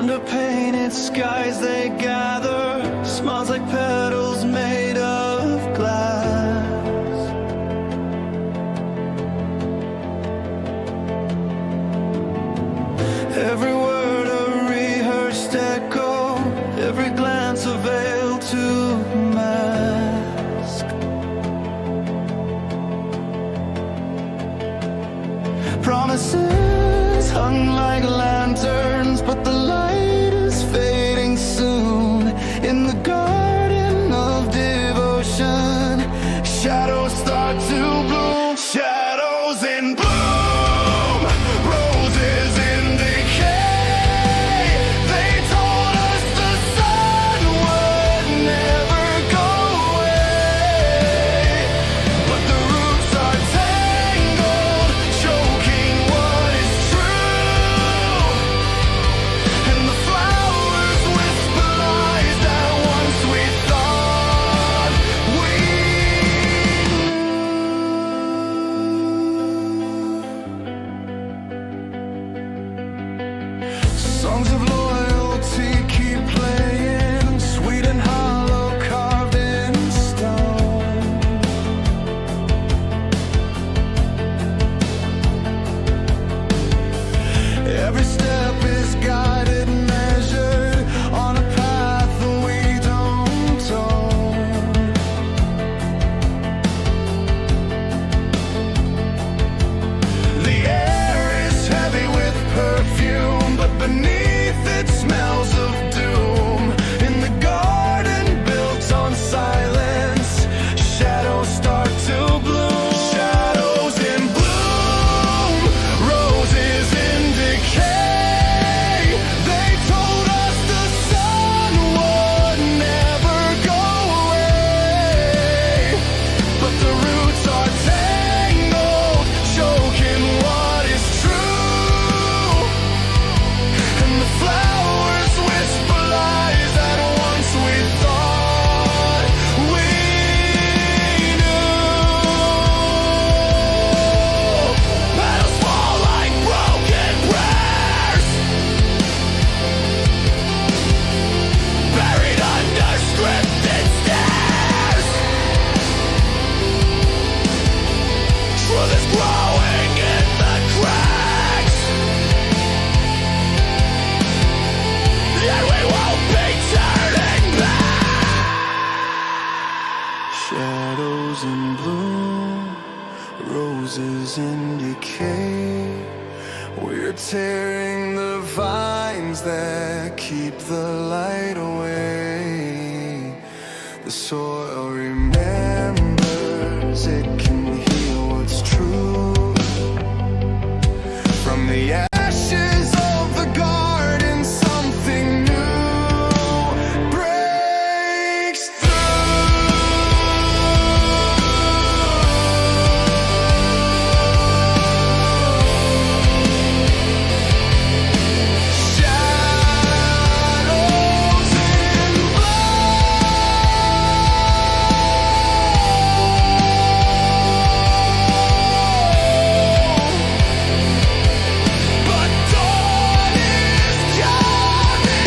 Under painted skies they gather, smiles like petals made of glass. Every word a rehearsed echo, every glance a veil to mask. Promises hung like lanterns, but the light is fading soon. In the garden of devotion, shadows start to bloom. Shadows in bloom, roses in decay. They told us the sun would never go away, but the roots are tangled, choking what is true. And the flowers whisper lies that once we thought we knew. Songs of loyalty keep playing, sweet and hollow, carved in stone. Every step is guided, measured on a path that we don't own. The air is heavy with perfume, but beneath it smells of doom. In the garden built on silence, shadows start to bloom. Shadows in bloom, roses in decay. They told us the sun would never go away, but the roots are tangled, choking what is true. And the flowers whisper lies that once we thought we knew. Petals fall like broken prayers, buried under scripted stairs. Truth is growing in the cracks, yet we won't be turning back. Shadows in bloom, roses in decay. We're tearing the vines that keep the light away. The soil remembers, it can heal what's true. From the ashes of the garden, something new breaks Shadows in but dawn is coming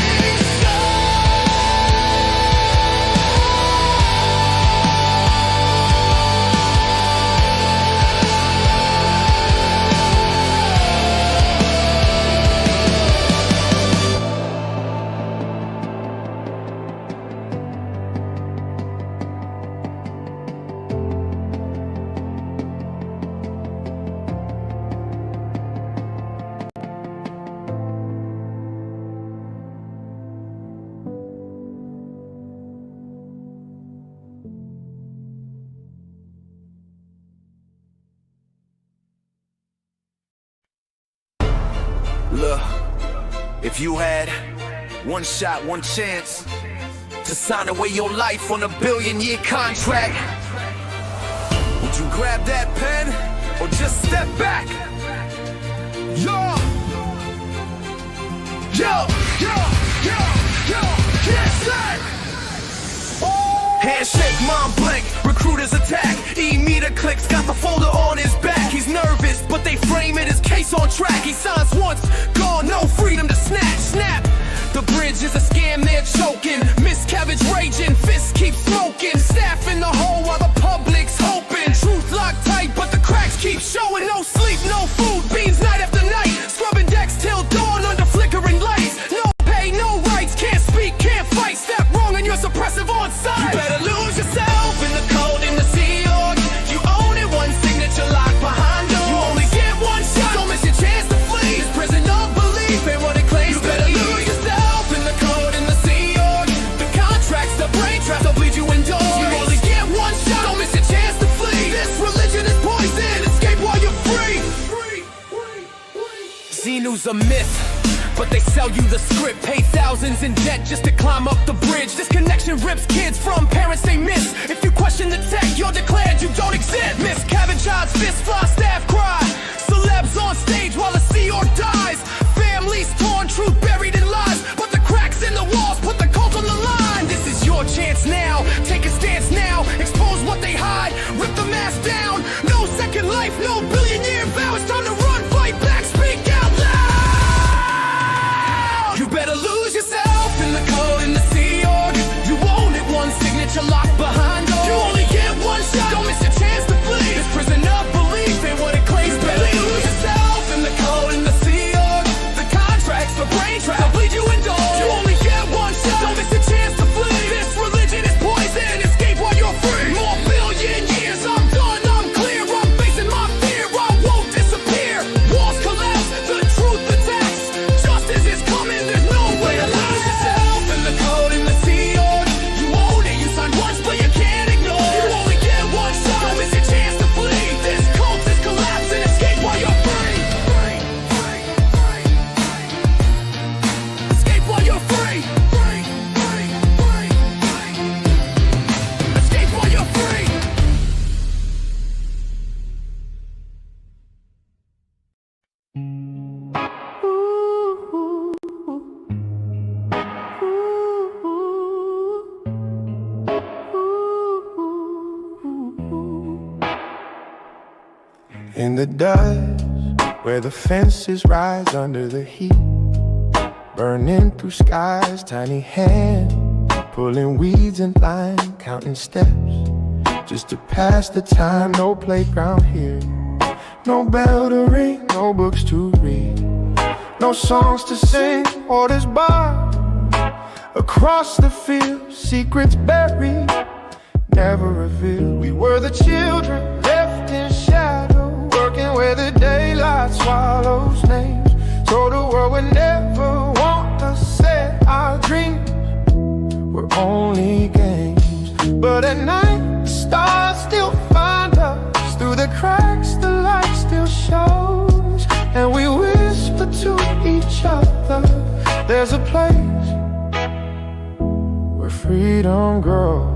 Look, if you had one shot, one chance to sign away your life on a billion-year contract, would you grab that pen or just step back? Yo! Yo! Yo! Yo! Yo! Yes, sir! Handshake, mind blank, recruiters attack. E-meter clicks, got the folder on his back. He's nervous, but they frame it as case on track. He signs once, gone, no freedom to snatch. Snap, Cabbage is a scam, they're choking. Miss Cabbage raging, fists keep smoking. Staff in the hole while the public's hoping. Truth locked tight, but the cracks keep showing. No sleep, no food, beans night after night. Scrubbing decks till dawn under flickering lights. No pay, no rights, can't speak, can't fight. Step wrong and you're suppressive on sight. You better lose yourself in the code, in the Sea Org. You own it, one signature locked behind doors. You only get one shot, don't miss your chance to flee. This prison of belief ain't what it claims. You better lose yourself in the code, in the Sea Org. The contracts, the brain traps, they'll bleed you indoors. You only get one shot, don't miss your chance to flee. This religion is poison, escape while you're free. Xenu's a myth, but they sell you the script. Pay thousands in debt just to climb up the bridge. This connection rips kids from parents they miss. If you question the tech, you're declared you don't exist. Miss Cabbage odds, fist fly, staff cry. Celebs on stage while the Sea Org dies. Families torn, truth buried in lies. But the cracks in the walls put the cult on the line. This is your chance now, take a stance now. Expose what they hide, rip the mask down. No second life, no billionaire vow. It's time to run, fight back, speak out loud. You better lose yourself in the code, in the Sea Org. You own it, one signature locked behind doors. You only get one shot, don't miss your chance to flee. This prison of belief ain't what it claims. You better lose yourself in the code, in the Sea Org. The contracts, the brain trap, they'll bleed you indoors. You only get one shot, don't miss your chance to flee. This religion is poison, escape while you're free. More billion years, I'm done, I'm clear. I'm facing my fear, I won't disappear. Walls collapse, the truth attacks. Justice is coming, there's no way to lose yourself in the code, in the Sea Org. You own it, you signed once, but you can't ignore. You only get one shot, don't miss your chance to flee. This cult is collapsing, escape while you're free. Escape while you're free. Escape while you're free. In the dust, where the fences rise under the heat, burning through skies, tiny hand, pulling weeds in line, counting steps, just to pass the time. No playground here, no bell to ring, no books to read, no songs to sing, orders barred across the field, secrets buried, never revealed. We were the children left in shadow, working where the daylight swallows names. Told the world would never want us, said our dreams were only games. But at night, the stars still find us. Through the cracks, the light still shows. And we whisper to each other, there's a place where freedom grows.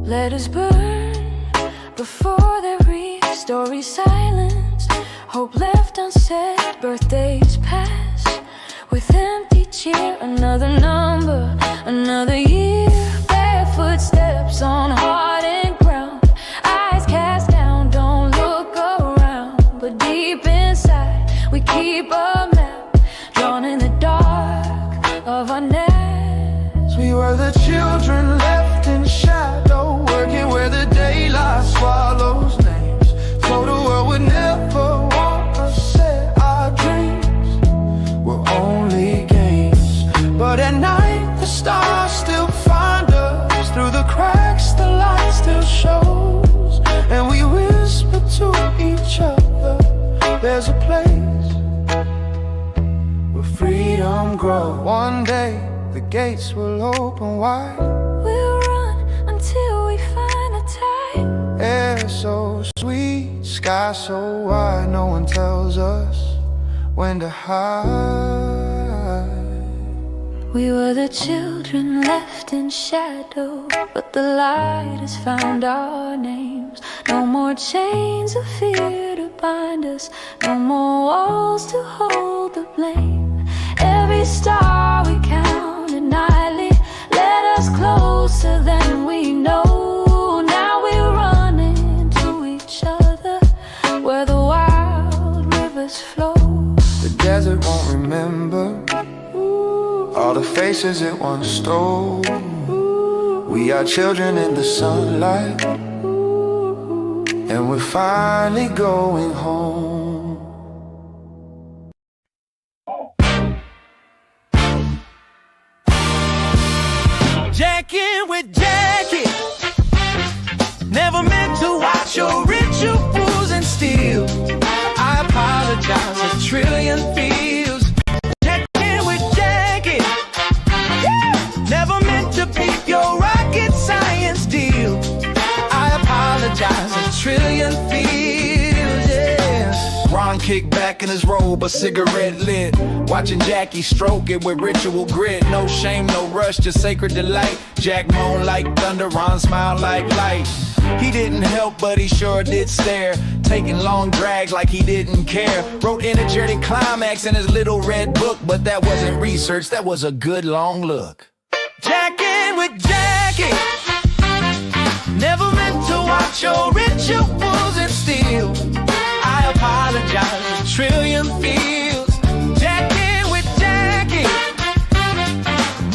Let us burn before they read. Stories silenced, hope left unsaid. Birthdays pass with empty cheer. Another number, another year. Bare footsteps on hardened ground. Eyes cast down, don't look around. But deep inside, we keep a map drawn in the dark of our nest. We were the children left in shadow, working where the daylight swallows names. Told the world would never want us, said our dreams were only games. But at night the stars still find us. Through the cracks the light still shows. And we whisper to each other, there's a place where freedom grows. One day the gates will open wide. We'll run until we find a tide. Air so sweet, sky so wide. No one tells us when to hide. We were the children left in shadow, but the light has found our names. No more chains of fear to bind us, no more walls to hold the blame. Every star we counted nightly led us closer than we know. rivers flow. The desert won't remember all the faces it once stole. We are children in the sunlight, and we're finally going home. Jacking with Jackie, never meant to watch your rituals and steal. I apologize a trillion feels. Jacking with Jackie, never meant to peep your rocket science deal. I apologize a trillion feels, yeah. Ron kicked back in his robe, a cigarette lit, watching Jackie stroke it with ritual grit. No shame, no rush, just sacred delight. Jack moaned like thunder, Ron smiled like light. He didn't help, but he sure did stare, taking long drags like he didn't care. Wrote energetic climax in his little red book, but that wasn't research, that was a good long look. Jacking with Jackie, never meant to watch your rituals and steal. I apologize a trillion feels. Jacking with Jackie,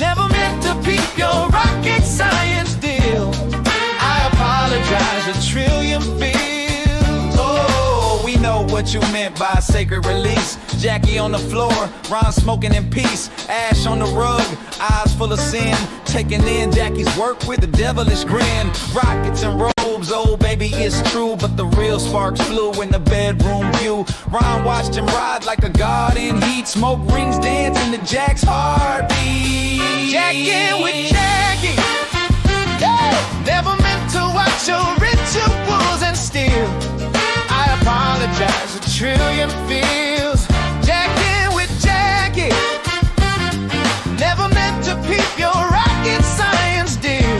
never meant to peep your rocket science deal. I apologize a trillion feels. Oh, we know what you meant by a sacred release. Jackie on the floor, Ron smoking in peace. Ash on the rug, eyes full of sin, taking in Jackie's work with a devilish grin. Rockets and robes, oh baby, it's true, but the real sparks flew in the bedroom view. Ron watched him ride like a god in heat. Smoke rings dancing to Jack's heartbeat. Jacking with Jackie, never meant to watch your rituals and steal. I apologize a trillion feels. Jacking with Jackie, never meant to peep your rocket science deal.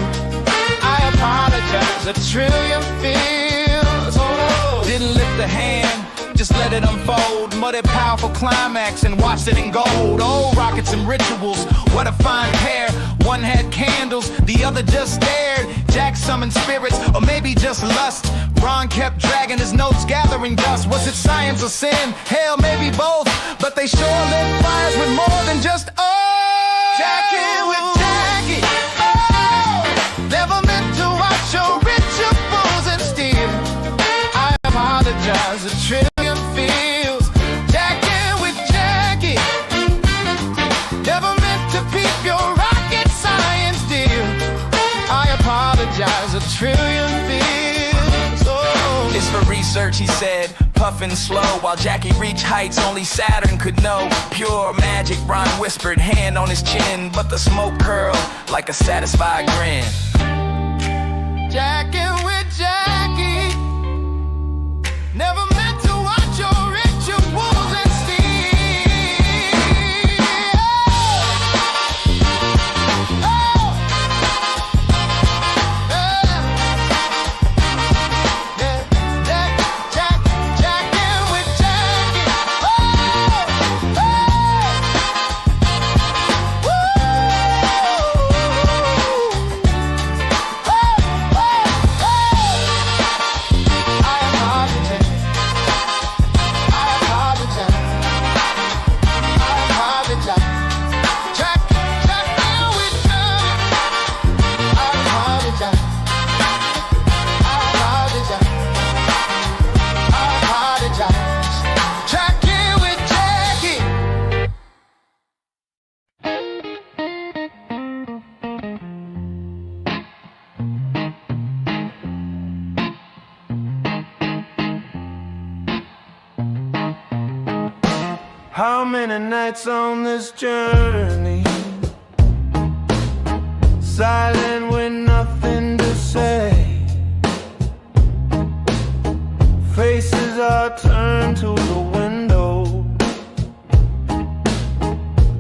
I apologize a trillion feels. Oh, didn't lift a hand, just let it unfold. Muddy powerful climax and watched it in gold. Oh, rockets and rituals, what a fine pair. One had candles, the other just stared. Jack summoned spirits, or maybe just lust. Ron kept dragging his notes, gathering dust. Was it science or sin? Hell, maybe both. But they sure lit fires with more than just Jacking with Jackie, never meant to watch your rituals and steal. I apologize a trillion feels. Jacking with Jackie, never meant to peep your rocket science deal. I apologize a trillion feels. Oh. It's for research, he said, puffing slow, while Jackie reached heights only Saturn could know. Pure magic, Ron whispered, hand on his chin, but the smoke curled like a satisfied grin. Jacking with Jackie, never meant to watch your rituals and steal. Oh, Jacking with Jackie. How many nights on this journey, silent with nothing to say, faces are turned to the window,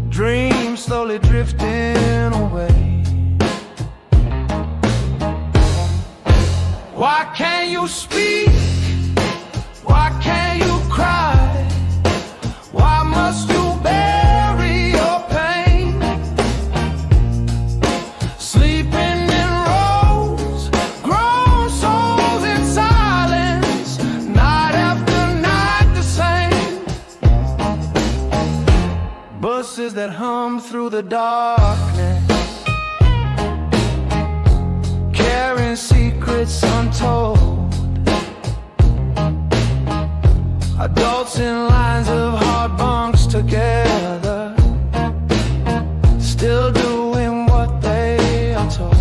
dreams slowly drifting away. Why can't you speak? Why can't you cry? Why must you bury your pain? Sleeping in rows, grown souls in silence, night after night the same. voices that hum through the darkness, carrying secrets untold. Adults in lines of hard bunks together, still doing what they are told.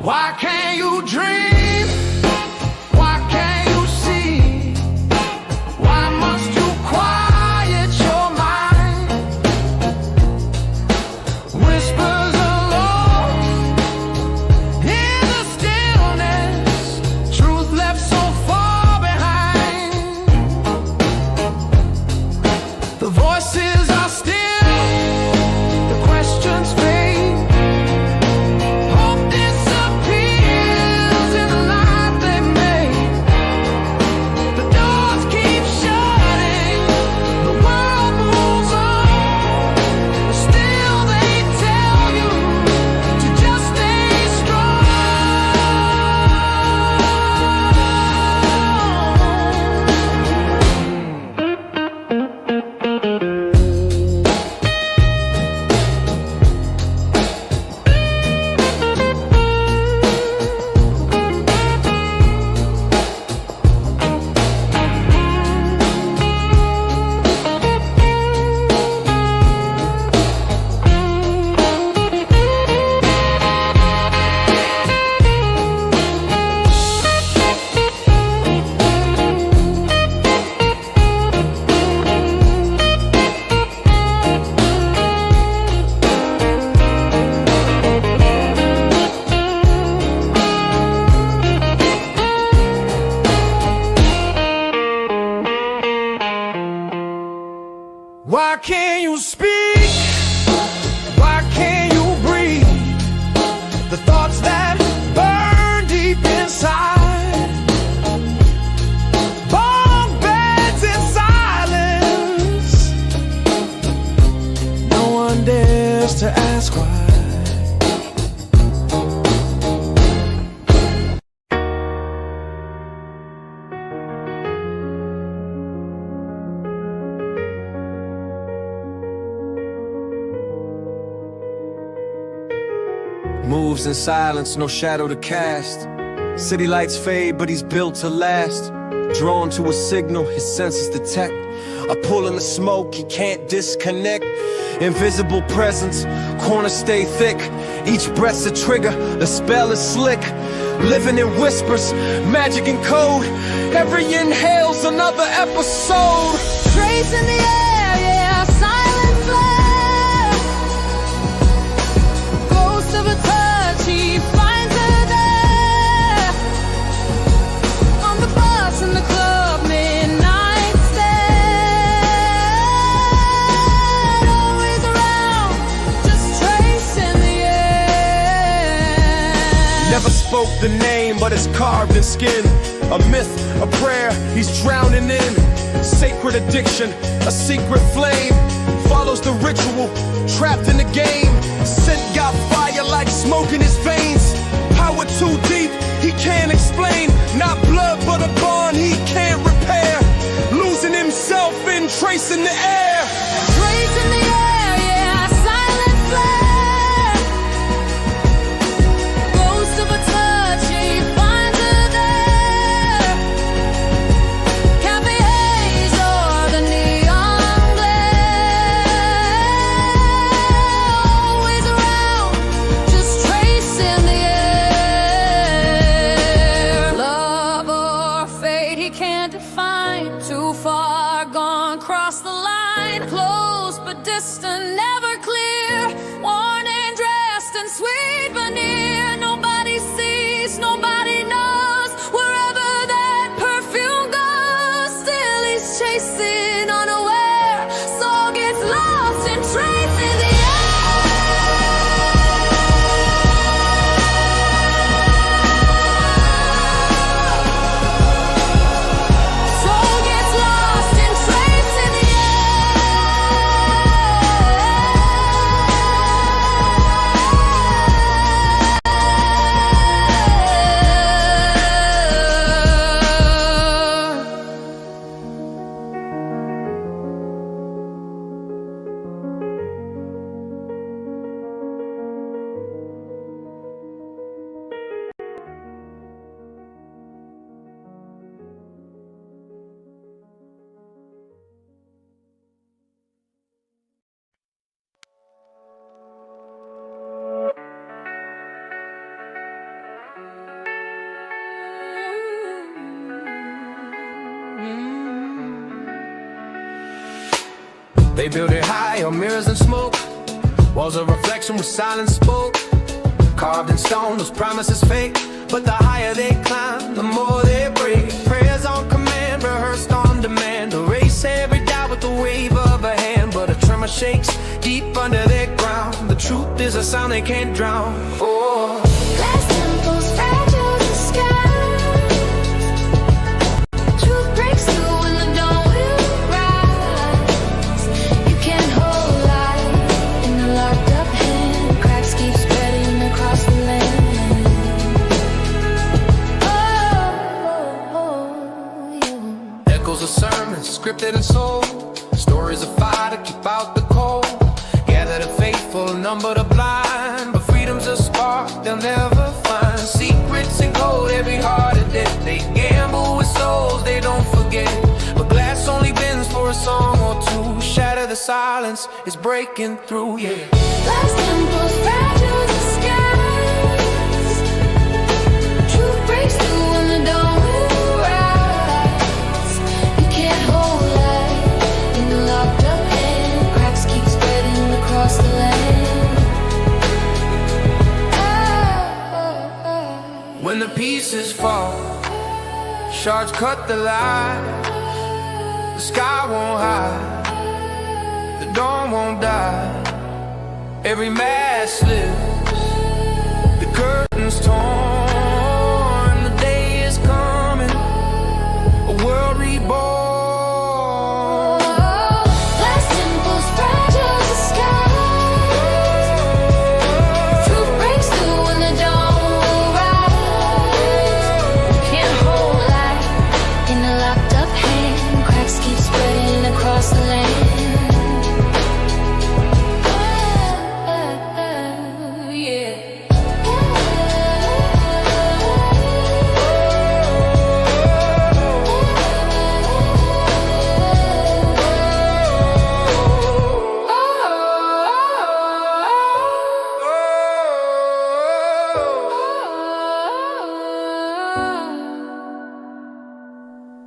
Why can't you dream? Why can't you see? Why must you quiet your mind? Whispers alone in the stillness, truth left so far behind. The voices are still, the questions fade. Hope disappears in the life they made. The doors keep shutting, the world moves on. Still they tell you to just stay strong. Why can't you speak? Why can't you breathe? The thoughts that burn deep inside. Bunk beds in silence. No one dares to ask why. Moves in silence, no shadow to cast. City lights fade, but he's built to last. Drawn to a signal, his senses detect. A pull in the smoke, he can't disconnect. Invisible presence, corners stay thick. Each breath's a trigger, the spell is slick. Living in whispers, magic and code. Every inhale's another episode. Trace in the air, yeah, silence left. Ghost of a touch, he finds her there. On the bus, in the club, midnight stand. Always around, just trace in the air. Never spoke the name, but it's carved in skin. A myth, a prayer, he's drowning in. Sacred addiction, a secret flame. Follows the ritual, trapped in the game. Scent got fire like smoke in his veins. Power too deep, he can't explain. Not blood, but a bond he can't repair. Losing himself in tracing the air. Trace in the air, yeah, silence left. Ghost of a touch, he finds her there. Cafe haze or the neon glare. Always around, just trace in the air. Love or fate, he can't define. Too far gone, cross the line. Close but distant, never clear. Worn and dressed in sweet veneer. Nobody sees, nobody knows. Wherever that perfume goes, still he's chasing unaware. Soul gets lost in trace in the soul gets lost in trace in the air. They build it high on mirrors and smoke. Walls of reflection with silence spoke. Carved in stone, those promises fake. But the higher they climb, the more they break. Prayers on command, rehearsed on demand. Erase every doubt with the wave of a hand. But a tremor shakes deep under their ground. The truth is a sound they can't drown. Oh, Glass temples, fragile disguise. Truth breaks through when the dawn will rise. You can't hold light in a locked up hand. Cracks keep spreading across the land. echoes of sermons, scripted and sold. Stories of fire to keep out the cold. Gather the faithful, number the blind. But freedom's a spark they'll never find. Secrets in code, every heart a debt. They gamble with souls they don't forget. But glass only bends for a song or two. Shatter the silence, it's breaking through, yeah. Glass temples, fragile disguise. Truth breaks through when the dawn will rise. You can't hold light in a locked up hand. Cracks keep spreading across the land. When the pieces fall, shards cut the line. The sky won't hide, the dawn won't die. Every mask slips, the curtain's torn. The day is coming, a world reborn. Glass temples, fragile disguise. Truth breaks through when the dawn will rise. Can't hold light in a locked up hand. Cracks keep spreading across the land.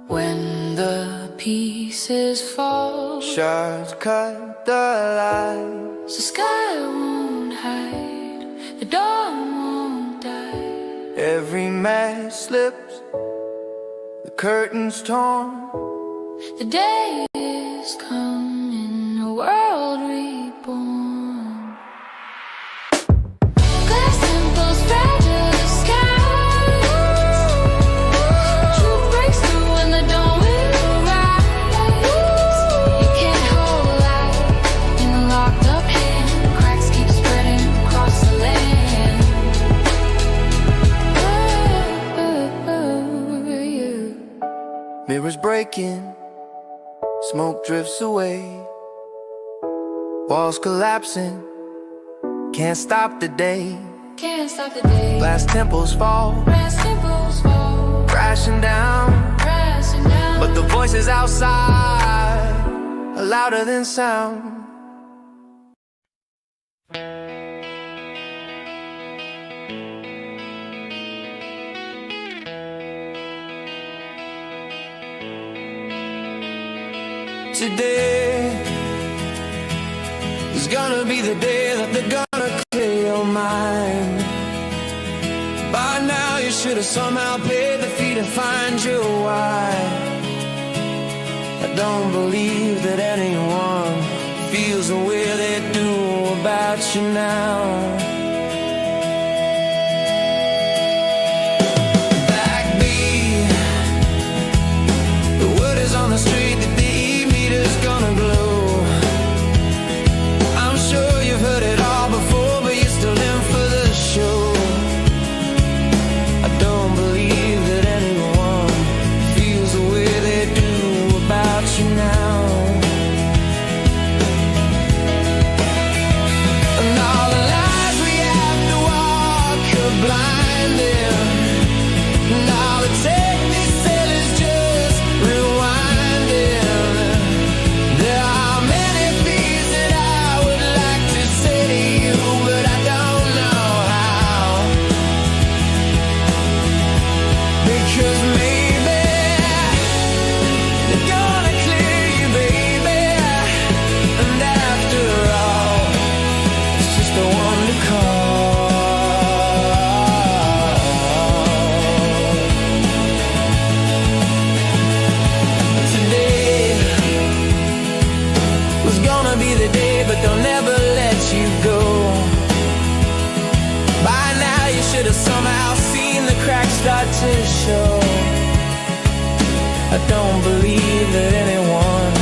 When the pieces fall, Shards cut the line. the sky won't hide, the dawn won't die. Every mask slips, the curtain's torn. The day is coming, a world reborn. Glass temples, fragile disguise. Truth breaks through when the dawn will rise. You can't hold light in a locked up hand. Cracks keep spreading across the land. Mirrors breaking, smoke drifts away. Walls collapsing, can't stop the day. Can't stop the day. Glass temples fall, Glass temples fall, crashing down. crashing down. But the voices outside are louder than sound. Today is gonna be the day that they're gonna clear your mind. By now you should have somehow paid the fee to find your why. I don't believe that anyone feels the way they do about you now. Backbeat, the word is on the street that the E-meter's gonna glow. I'm sure you've heard it all before, but you're still in for the show. I don't believe that anyone feels the way they do about you now. And all the lies I don't believe that anyone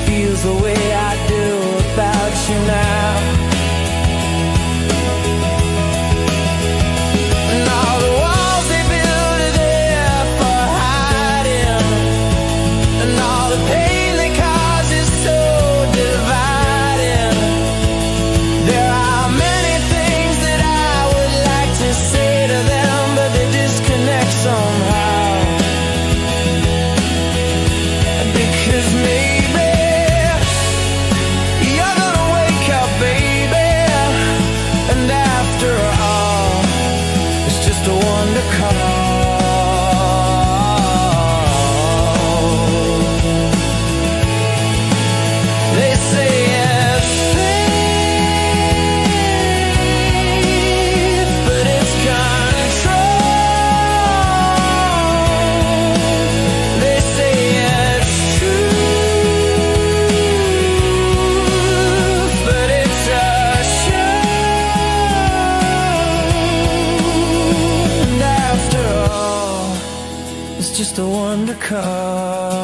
feels the way I do about you now. And all the walls they build are there for hiding, and all the pain they cause is so dividing. There are many things that I would like to say to them, but they disconnect somehow. Because maybe you're gonna wake up, baby, and after all, it's just a wonder call. They say it's safe, but it's control. They say it's truth, but it's a show. And after all, it's just a wonder call.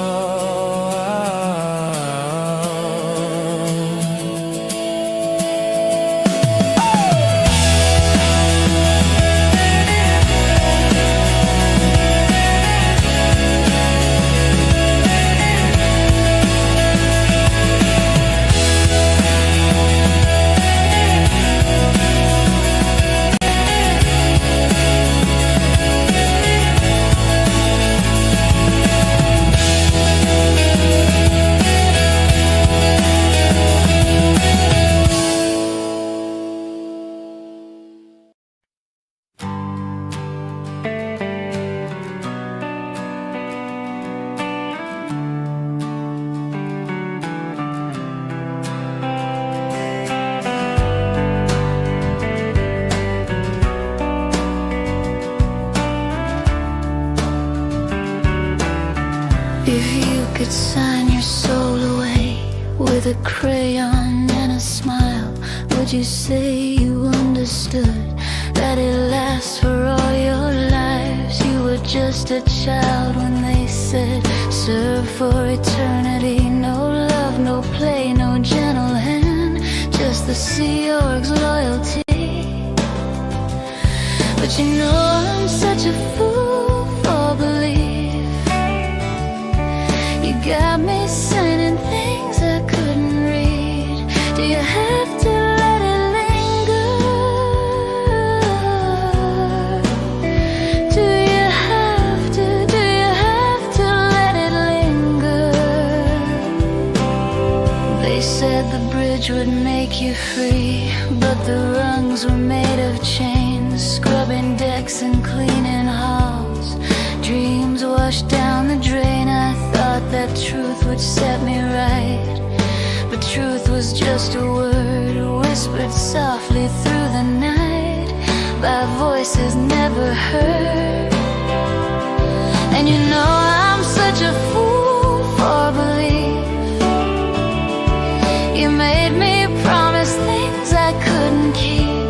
If you could sign your soul away with a crayon and a smile, would you say you understood that it lasts for all your lives? You were just a child when they said, serve for eternity. No love, no play, no gentle hand, just the Sea Org's loyalty. But you know I'm such a fool for belief. You got me signing things I couldn't read. Do you have to let it linger? Do you have to let it linger? They said the bridge would make you free, but the rungs were made of chains, scrubbing decks and cleaning halls. Dreams washed down the drain. I thought that truth would set me right, but truth was just a word whispered softly through the night by voices never heard. And you know I'm such a fool for belief. You made me promise things I couldn't keep.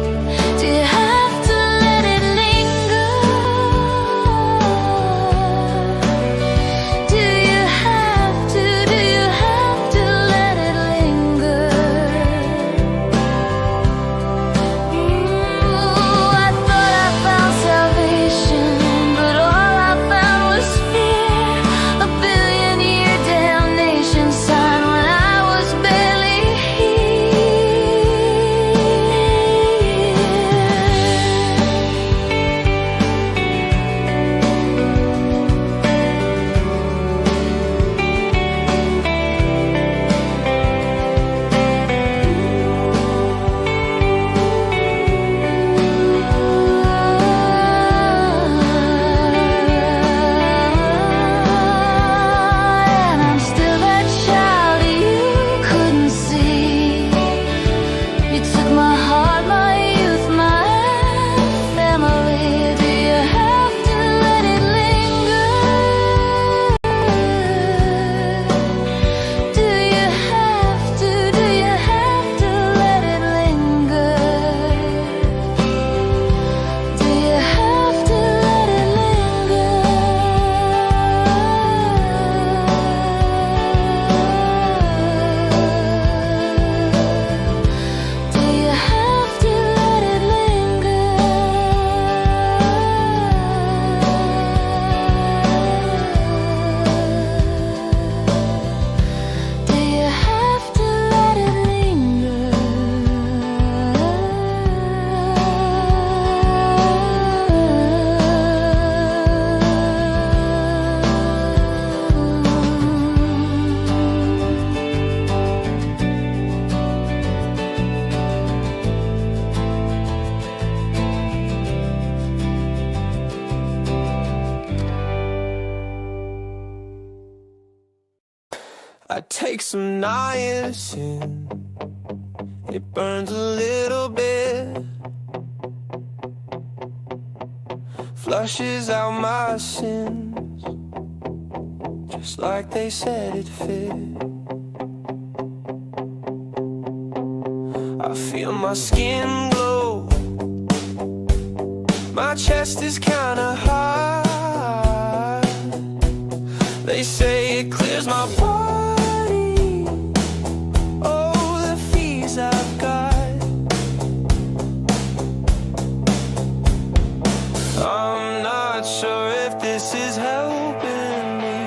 Do you have to let it linger? Do you have to let it linger? Ooh, I thought I found salvation, but all I found was fear. I take some niacin, it burns a little bit, flushes out my sins, just like they said it fit. I feel my skin glow, my chest is kinda high. They say it clears my body, oh, the fears I've got. I'm not sure if this is helping me.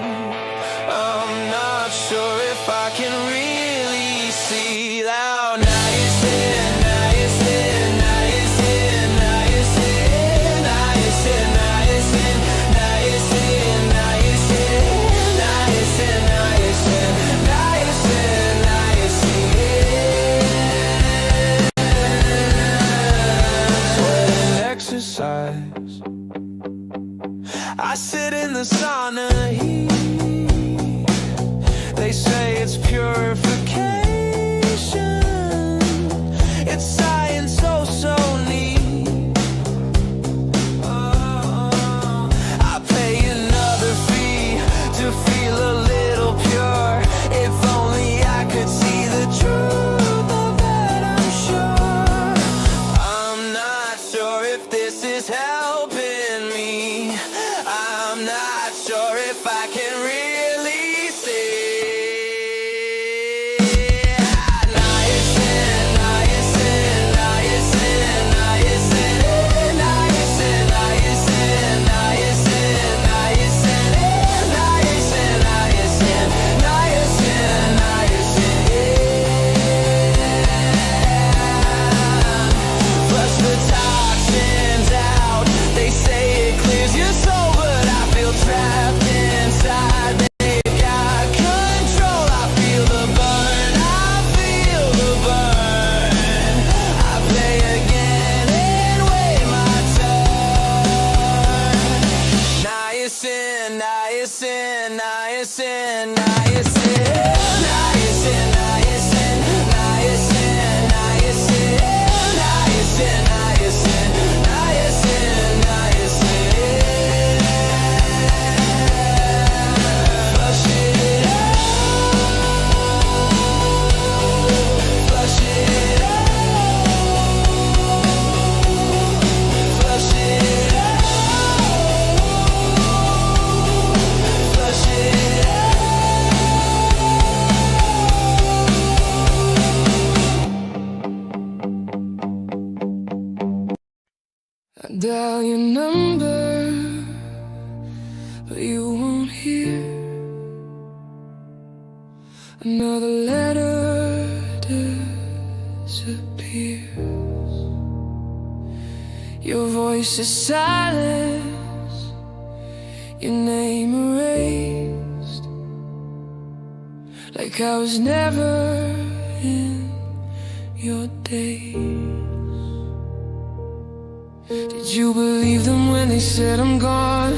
I'm not sure if I can really see now. Niacin, niacin, niacin, niacin, niacin, niacin, niacin, niacin, niacin, niacin, niacin, niacin. Sweat and exercise, I sit in the sauna heat. They say it's purification. It's science, so, so neat. Oh, I pay another fee to feel a little pure. If only I could see the truth of that, I'm sure. I'm not sure if this is helping me. I'm not sure if I can really see. Niacin, niacin, niacin, niacin, niacin, niacin, niacin, niacin, niacin, niacin, niacin, niacin. Flush the toxins out. They say it clears your soul, but I feel trapped inside. They've got control. I feel the burn. I feel the burn. I play again and wait my turn. Niacin, niacin, niacin, niacin, niacin, niacin, niacin, niacin, niacin, niacin, niacin, flush it out, flush it out, flush it out, flush it out. I dial your number, but you won't hear. Another letter disappears. Your voice is silence, your name erased, like I was never in your days. Did you believe them when they said I'm gone?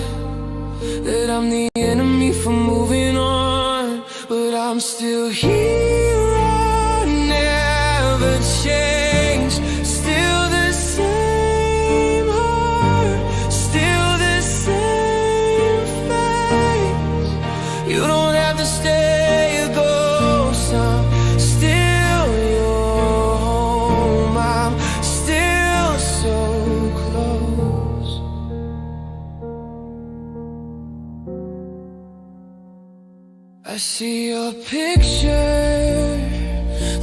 That I'm the enemy for moving on? But I'm still here, I never changed. Still the same heart, still the same face. You don't have to stay or go, I'm still your home. I'm still so close. I see your picture,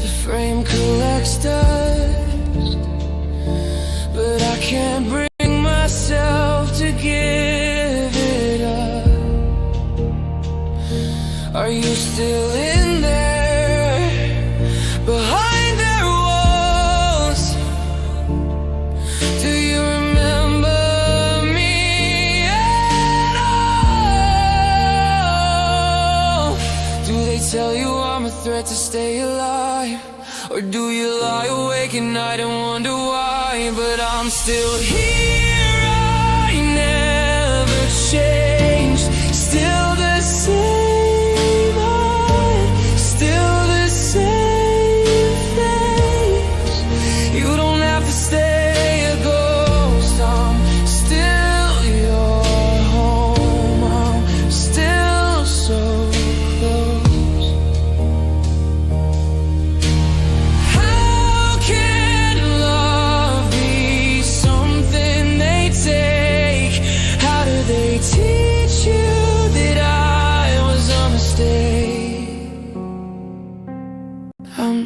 the frame collects dust, but I can't bring myself to give it up. Are you still in there, behind their walls? Do you remember me at all? Do they tell you I'm a threat to stay alive? Or do you lie awake at night and wonder why? But I'm still here, I never changed. Still the same heart,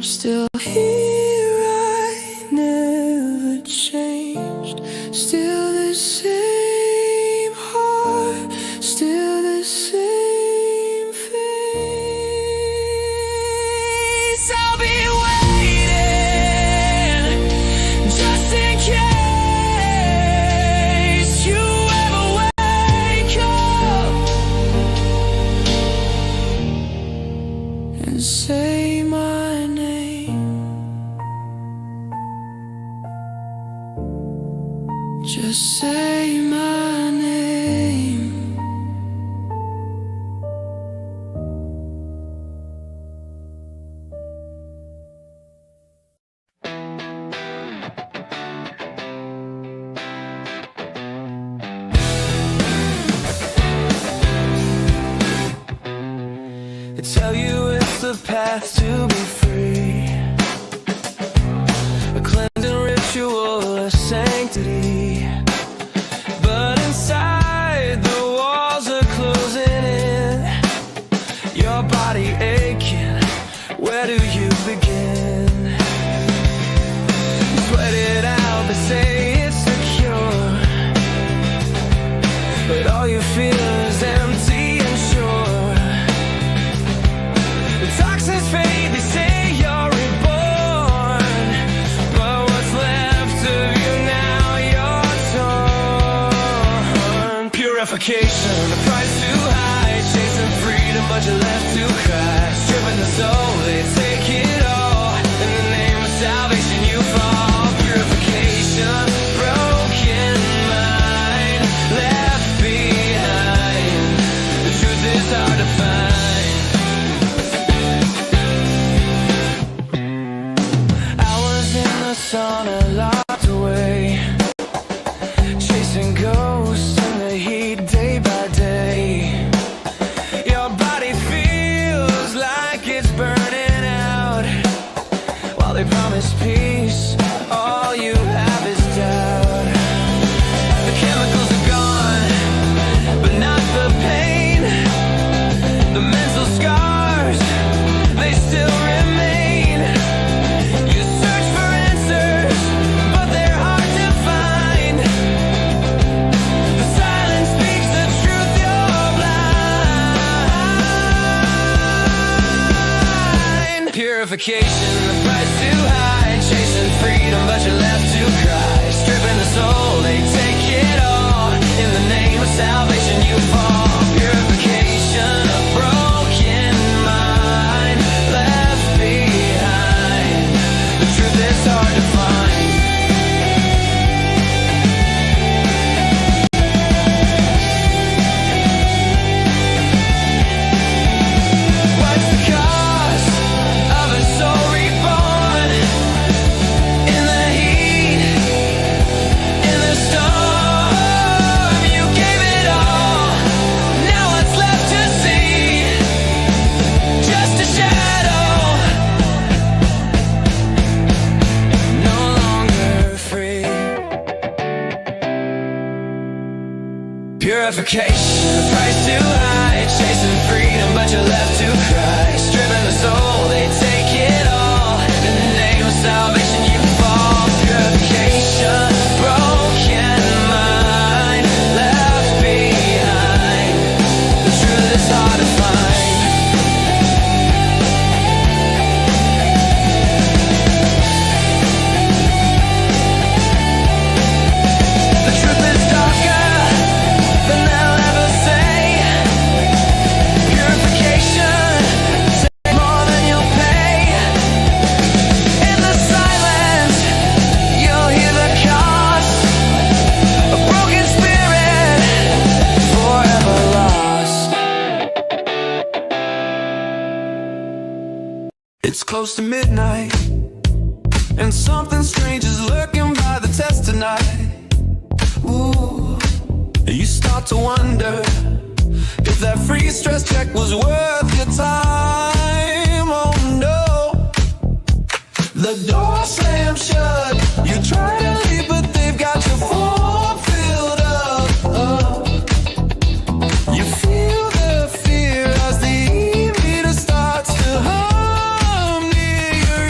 I'm still here, I never changed. Still the same heart, still the same face. I'll be waiting just in case you ever wake up and say my name. Just say my name. They tell you it's the path to be free, a cleansing ritual, a sanctity. But inside the walls are closing in, your body aching, where do you begin? Sweat it out, they say it's secure, but all you feel is empty and sure. The toxins fade, they say you're reborn, but what's left of you now, you're torn. Purification, the price too high, chasing freedom, but you're left to cry. Stripping the soul, they take it all, in the name of salvation you fall. Purification, broken mind, left behind. The truth is hard to find. Hours in the sauna, locked away, chasing ghosts in the heat day by day. Your body feels like it's burning out, while they promise peace, all you have is doubt. The chemicals are gone, but not the pain. The mental scars, they still remain. You search for answers, but they're hard to find. The silence speaks the truth, you're blind. Purification, the price too high, chasing freedom, but you're left to cry. Stripping the soul, they take it all, in the name of salvation you fall. Purification, a broken mind, left behind. The truth is hard to find. What's the cost of a soul reborn? In the heat, in the storm, you gave it all. Now what's left to see? Just a shadow, no longer free. Purification, the price too high, chasing freedom, but you're left to cry. Stripping the soul, they take it all, in the name of salvation you fall. Purification, broken mind, left behind. The truth is hard to find. The truth is darker than they'll ever say. Purification, take more than you'll pay. In the silence, you'll hear the cost. A broken spirit, forever lost. It's close to midnight, and something strange is lurking by the test tonight. Ooh, you start to wonder if that free stress check was worth your time. Oh no, the door slams shut. You try to leave, but they've got your form filled up. You feel the fear as the e-meter starts to hum near your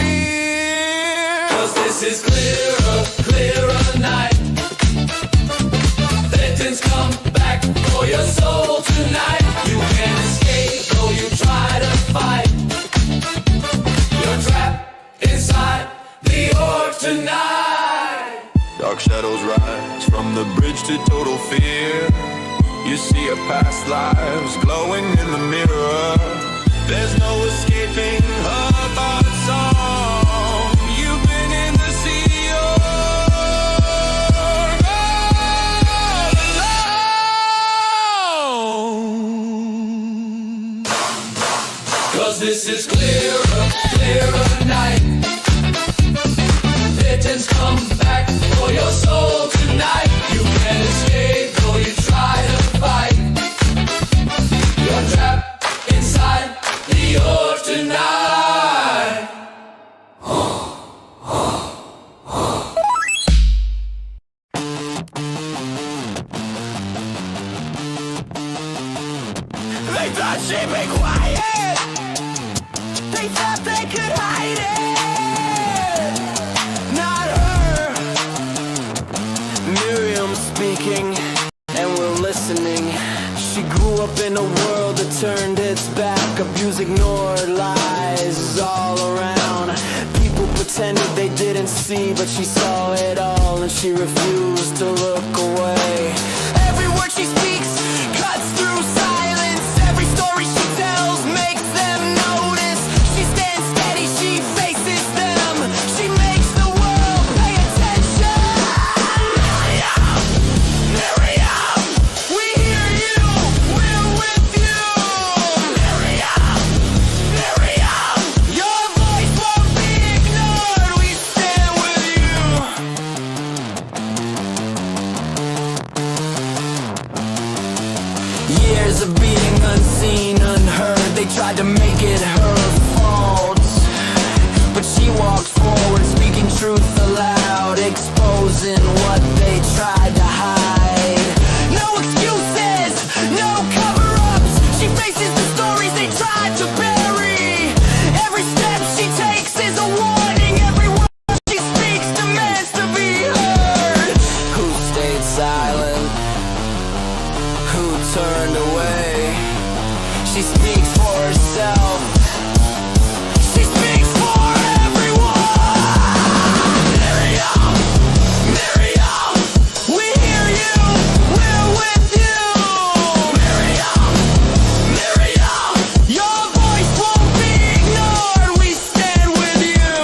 from the bridge to total fear. You see her past lives glowing in the mirror. There's no escaping her thought song. You've been in the sea all alone. 'Cause this is clearer, clearer night. Pigeons come back for your soul tonight. You can't escape though you try to fight. You're trapped inside the earth tonight. They thought she'd be quiet. They thought they could hide it. Not her. Miriam speaking, and we're listening. She grew up in a world that turned its back. Abuse ignored, lies all around. People pretended they didn't see, but she saw it all, and she refused to look away. Every word she speaks cuts through silence. Every story she tells makes them notice. She stands steady, she faces them. She makes the world pay attention. Miriam, Miriam, we hear you, we're with you. Miriam, Miriam, your voice won't be ignored. We stand with you. Years of being unseen, unheard. They tried to make it her fault, but she walked forward, speaking truth aloud, exposing what they tried to hide. No excuses, no cover-ups. She faces the stories they tried to bury. Every step she takes is a warning. Every word she speaks demands to be heard. Who stayed silent? Who turned away? She speaks for herself. She speaks for everyone. Miriam, Miriam, we hear you, we're with you. Miriam, Miriam, your voice won't be ignored. We stand with you.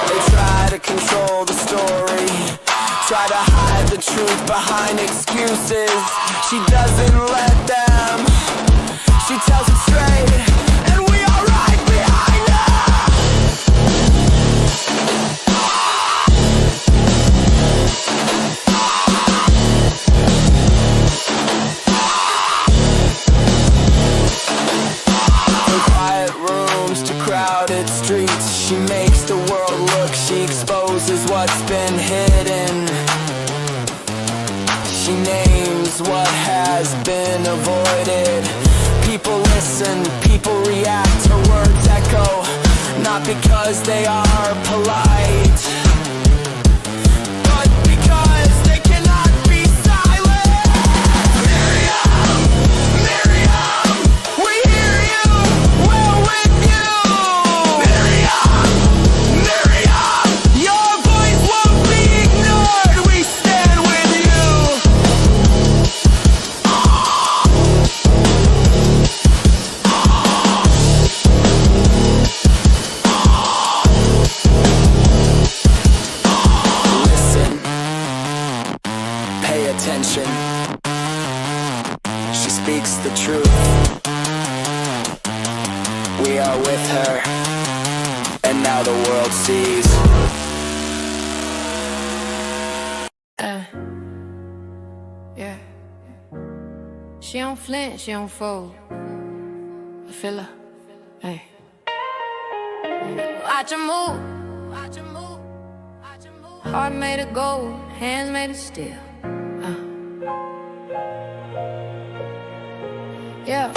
They try to control the story, try to hide the truth behind excuses. She doesn't let them. She tells it straight, and we are right behind her. From quiet rooms to crowded streets, she makes the world look. She exposes what's been hidden. She names what has been avoided. People listen, people react. Her words echo, not because they are polite, but because they cannot be silent. Miriam, Miriam, we hear you, we're with you. Miriam, Miriam, your voice won't be ignored. We stand with you. Listen, pay attention. She speaks the truth. We are with her, and now the world sees. Yeah. She don't flinch, she don't fold. I feel her. Hey. Watch her move. Watch her move. Watch her move. Heart made of gold, hands made of steel. Yeah.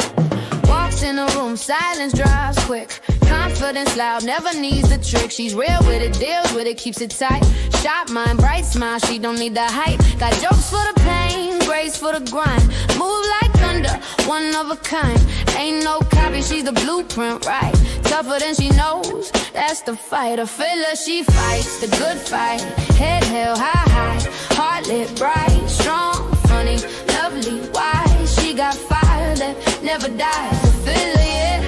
Walks in a room, silence drives quick. Confidence loud, never needs a trick. She's real with it, deals with it, keeps it tight. Sharp mind, bright smile, she don't need the hype. Got jokes for the pain, grace for the grind. Move like thunder, one of a kind. Ain't no copy, she's the blueprint, right? Tougher than she knows, that's the fight. I feel her, she fights the good fight. Head held high, heart lit bright. Strong, funny, lovely, wise. She got fire that never dies. I feel her, yeah,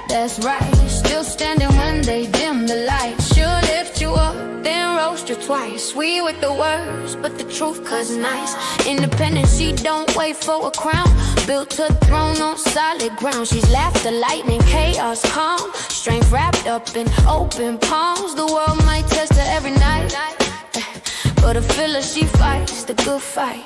that's right. Still standing when they dim the light. She'll lift you up, then roast you twice. Sweet with the words, but the truth cuts nice. Independent, she don't wait for a crown. Built her throne on solid ground. She's laughter, lightning, chaos, calm. Strength wrapped up in open palms. The world might test her every night, but I feel her, she fights the good fight.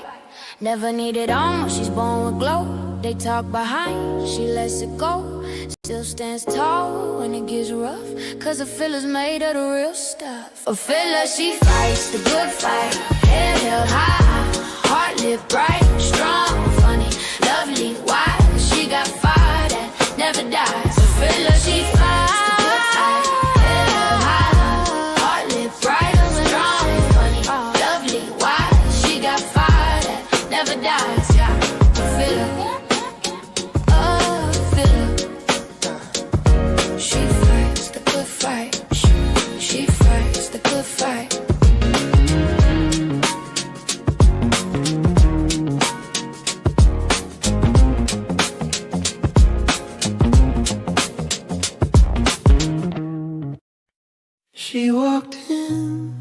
Never needed armor, she's born with glow. They talk behind, she lets it go. Still stands tall when it gets rough, cause her feelers made of the real stuff. A filler, she fights the good fight. Head held high, heart lit bright. Strong, funny, lovely, wise. She got fire that never dies. A filler, she fights the good fight. Head held high, heart lit bright. Strong, funny, lovely, wise. She got fire that never dies. A filler. She fights the good fight. She walked in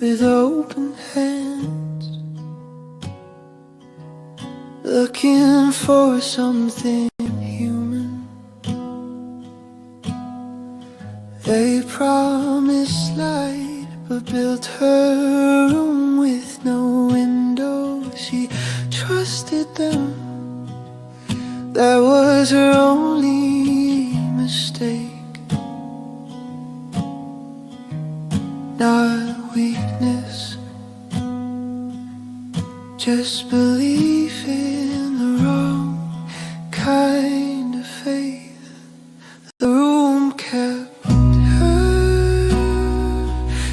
with open hands, looking for something human. They promised light, but built her room with no window. She trusted them, that was her only mistake. Not weakness, just belief in the wrong kind of faith. The room kept her,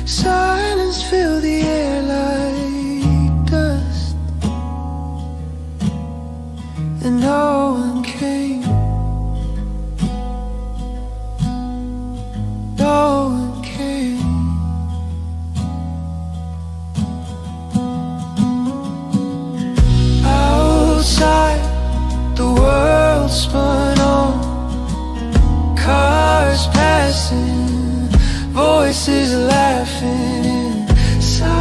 silence filled the air like dust, and no one came. No one came. Outside, the world spun on, cars passing, voices laughing inside.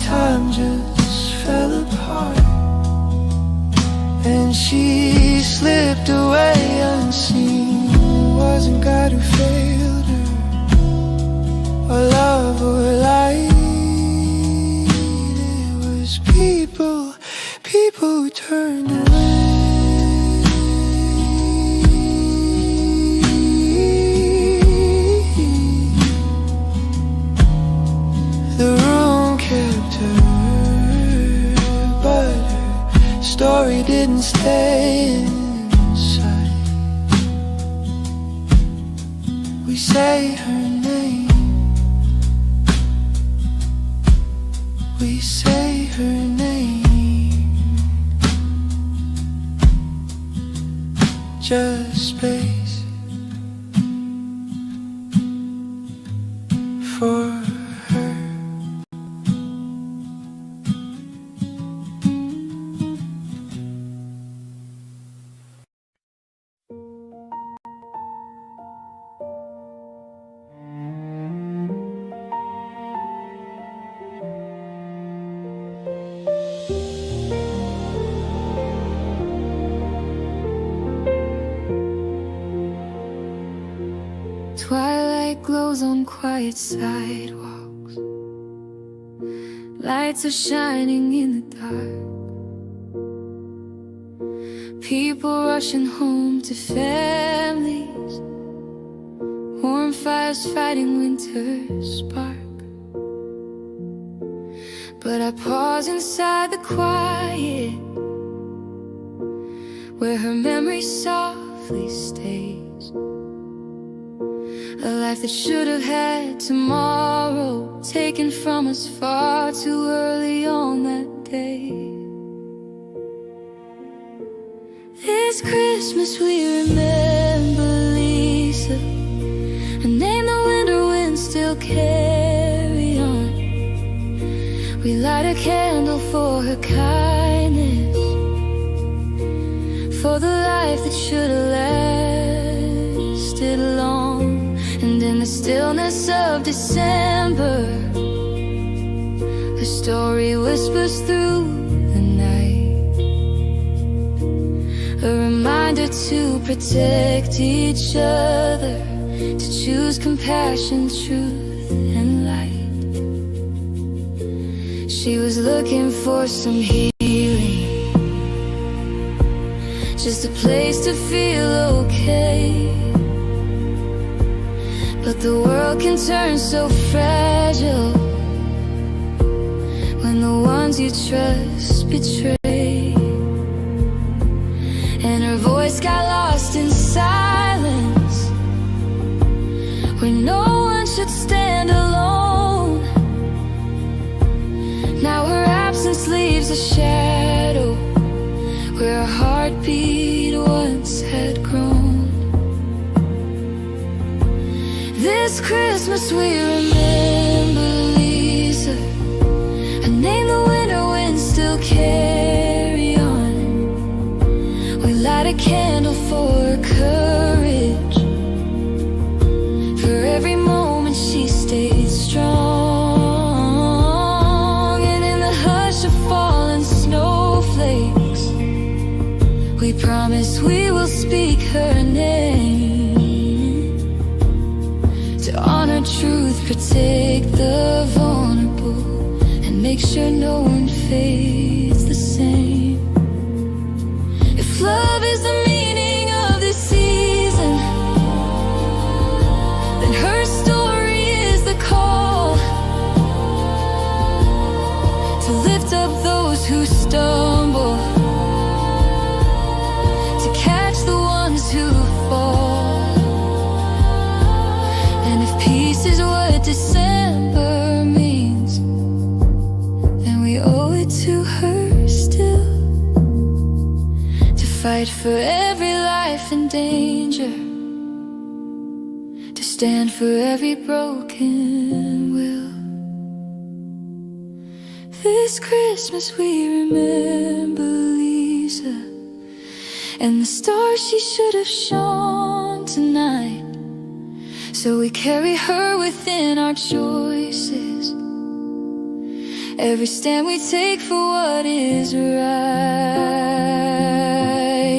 Time just fell apart, and she slipped away unseen. Wasn't God who failed her, or love or light. It was people who turned away. The room kept her, but her story didn't stay inside. We say her name, we say her name, just space for her. Twilight glows on quiet sidewalks. Lights are shining in the dark. People rushing home to families. Warm fires fighting winter's spark. But I pause inside the quiet, where her memory softly stays. A life that should have had tomorrow taken from us far too early on that day. This Christmas we remember Lisa, and name the winter winds still carry on. We light a candle for her kindness, for the life that should have lasted long. And in the stillness of December, the story whispers through the night, a reminder to protect each other, to choose compassion, truth, and light. She was looking for some healing, just a place to feel okay. But the world can turn so fragile when the ones you trust betray. And her voice got lost in silence, where no one should stand alone. Now her absence leaves a shadow where a heartbeat once had grown. This Christmas we remember Lisa, and name the winter winds still carry on. We light a candle for her courage, for every moment she stayed strong. And in the hush of falling snowflakes, we promise we will speak her name, to honor truth, protect the vulnerable, and make sure no one fades the same. If love is the meaning of this season, then her story is the call to lift up those who stumble, to catch the ones who fall. Peace is what December means, then we owe it to her still, to fight for every life in danger, to stand for every broken will. This Christmas we remember Lisa, and the stars she should have shone tonight. So we carry her within our choices, every stand we take for what is right.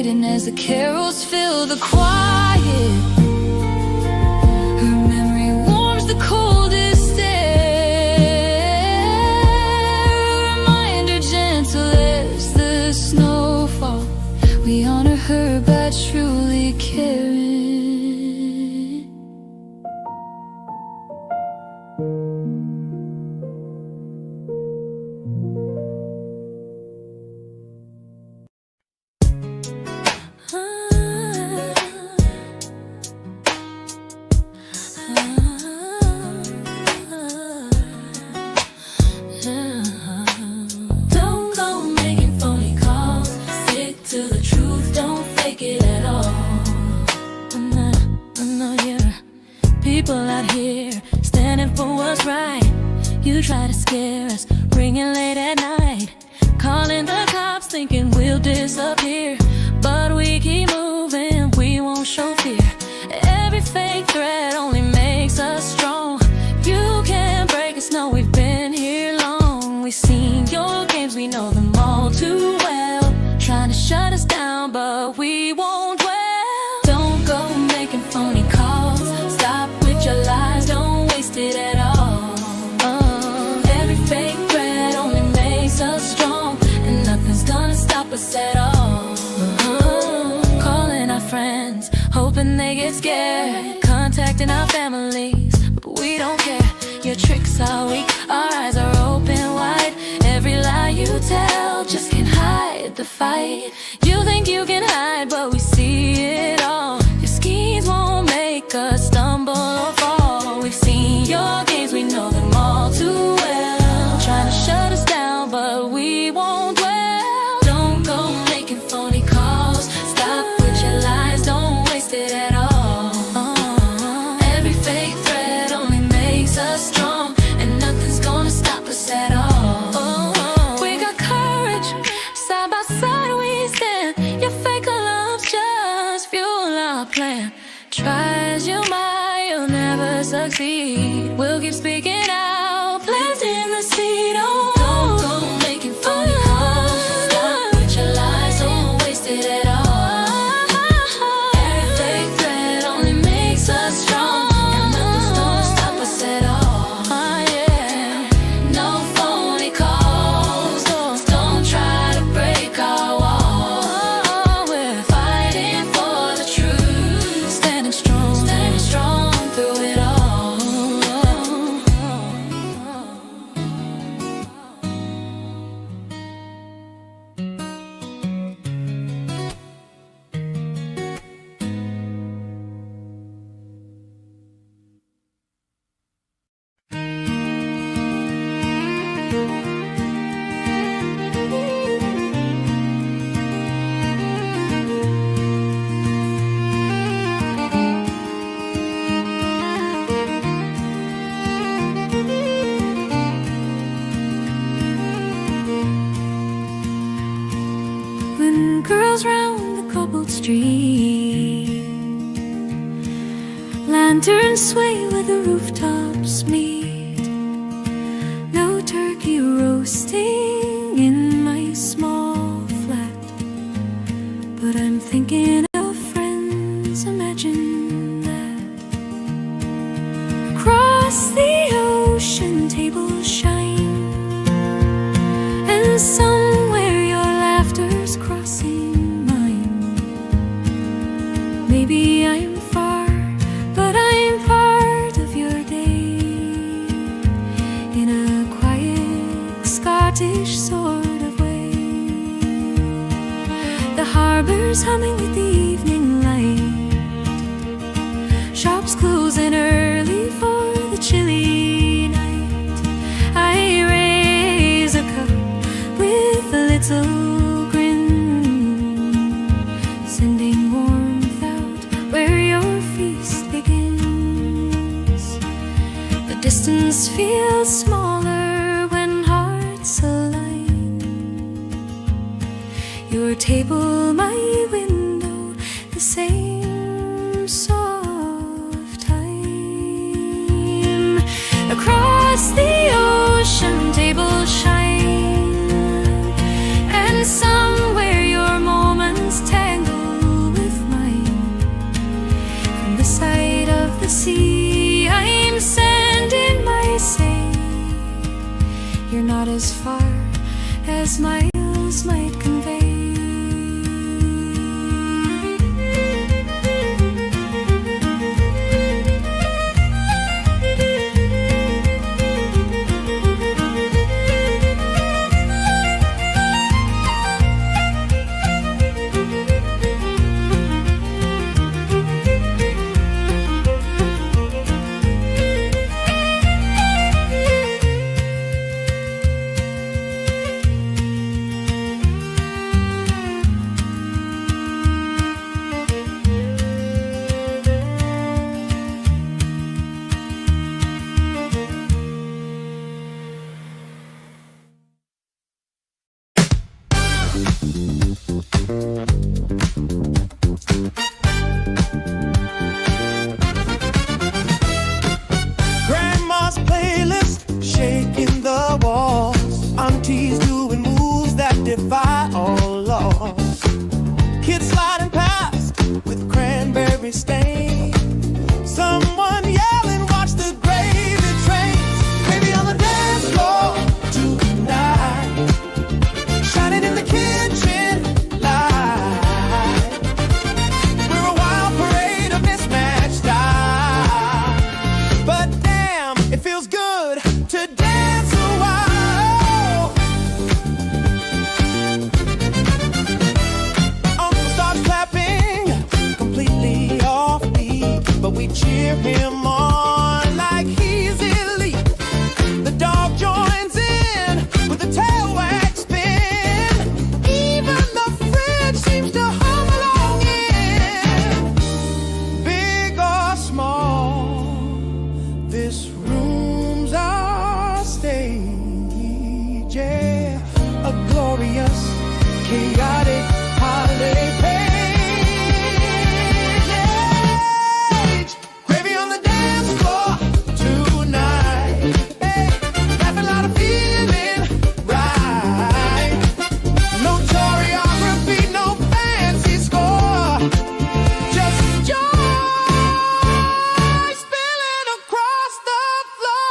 And as the carols fill the quiet, her memory warms the coldest air, a reminder gentle as the snowfall. We honor her by truly caring. People out here standing for what's right. You try to scare us, ringing late at night, calling the cops thinking we'll disappear. But we keep moving, we won't show fear. Every fake threat only makes us strong. You can't break us, no, we've been here long. We've seen your games, we know them all too well. Trying to shut us down, but we won't dwell. Don't go making phony calls, stop with your lies, don't waste it at all. Every fake threat only makes us strong, and nothing's gonna stop us at all. Calling our friends, hoping they get scared, contacting our families, but we don't care. Your tricks are weak, our eyes are open wide. Every lie you tell just can't hide the fight. You think you can hide, but we see it all. Your schemes won't make us stumble or fall. street. Lanterns sway where the rooftops meet. No turkey roasting in my small flat, but I'm thinking of friends, imagine that. Across the ocean tables shine, and somewhere your laughter's crossing mine. Maybe I'm far, but I'm part of your day, in a quiet Scottish sort of way. The harbor's humming with the evening light. Shops closing early for the chilly night. I raise a cup with a little grin, sending warmth out where your feast begins. The distance feels smaller when hearts align. Your table, my window, the same soft time. Across the ocean tables shine, and somewhere your moments tangle with mine. From the side of the sea I'm sending my say, you're not as far as miles might convey. Grandma's playlist shaking the walls. Aunties doing moves that defy all laws. Kids sliding past with cranberry stains. Someone yelling, watch the gravy train. Baby on the dance floor tonight, shining in the kitchen light. We're a wild parade of mismatched style, but damn, it feels good to dance a while. Uncle starts clapping, completely offbeat, but we cheer him on like he's elite. The dog joins in with a tail wag spin. Even the fridge seems to hum along in. Big or small, this room's our stage, yeah. A glorious, chaotic holiday page. Gravy on the dance floor tonight. Hey, laughing loud and feeling right. No choreography, no fancy score, just joy spilling across the floor.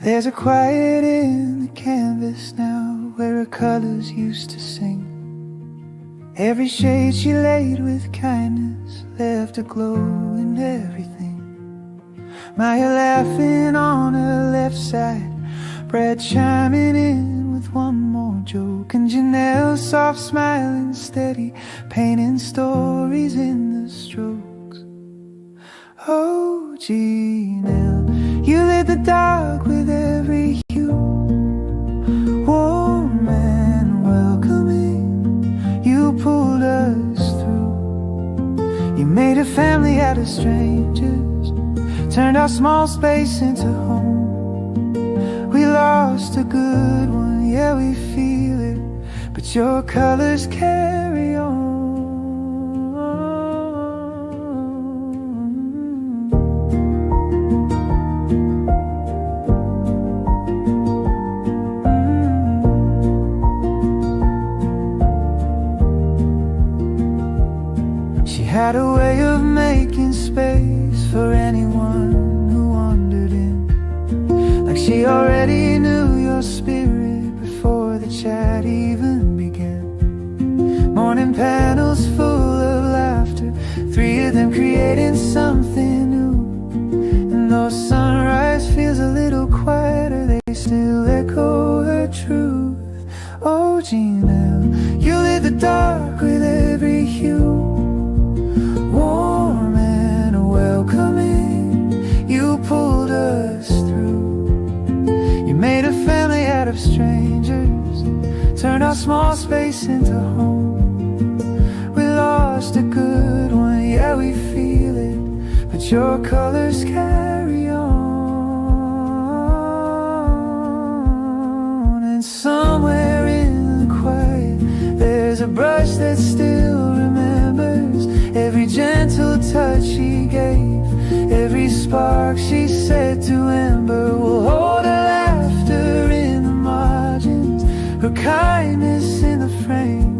There's a quiet in the canvas now where her colors used to sing. Every shade she laid with kindness left a glow in everything. Maya laughing on her left side, Brad chiming in with one more joke, and Janelle soft smiling steady, painting stories in the strokes. Oh, Janelle, you lit the dark with every hue, warm and welcoming. You pulled us through. You made a family out of strangers, turned our small space into home. We lost a good one, yeah, we feel it, but your colors carry on. She had a way of making space for anyone who wandered in, like she already knew your spirit before the chat even began. Morning panels full of laughter, 3 of them creating something new. And though sunrise feels a little quieter, they still echo her truth. Oh, Janelle, you lit the dark with every hue, warm and welcoming. You pulled us through. You made a family out of strangers, turned our small space into home. We lost a good one, yeah, we feel it, but your colors carry on. And somewhere in the quiet, there's a brush that still remembers every gentle touch she gave, every spark she said to ember. We'll hold her laughter in the margins, her kindness in the frame.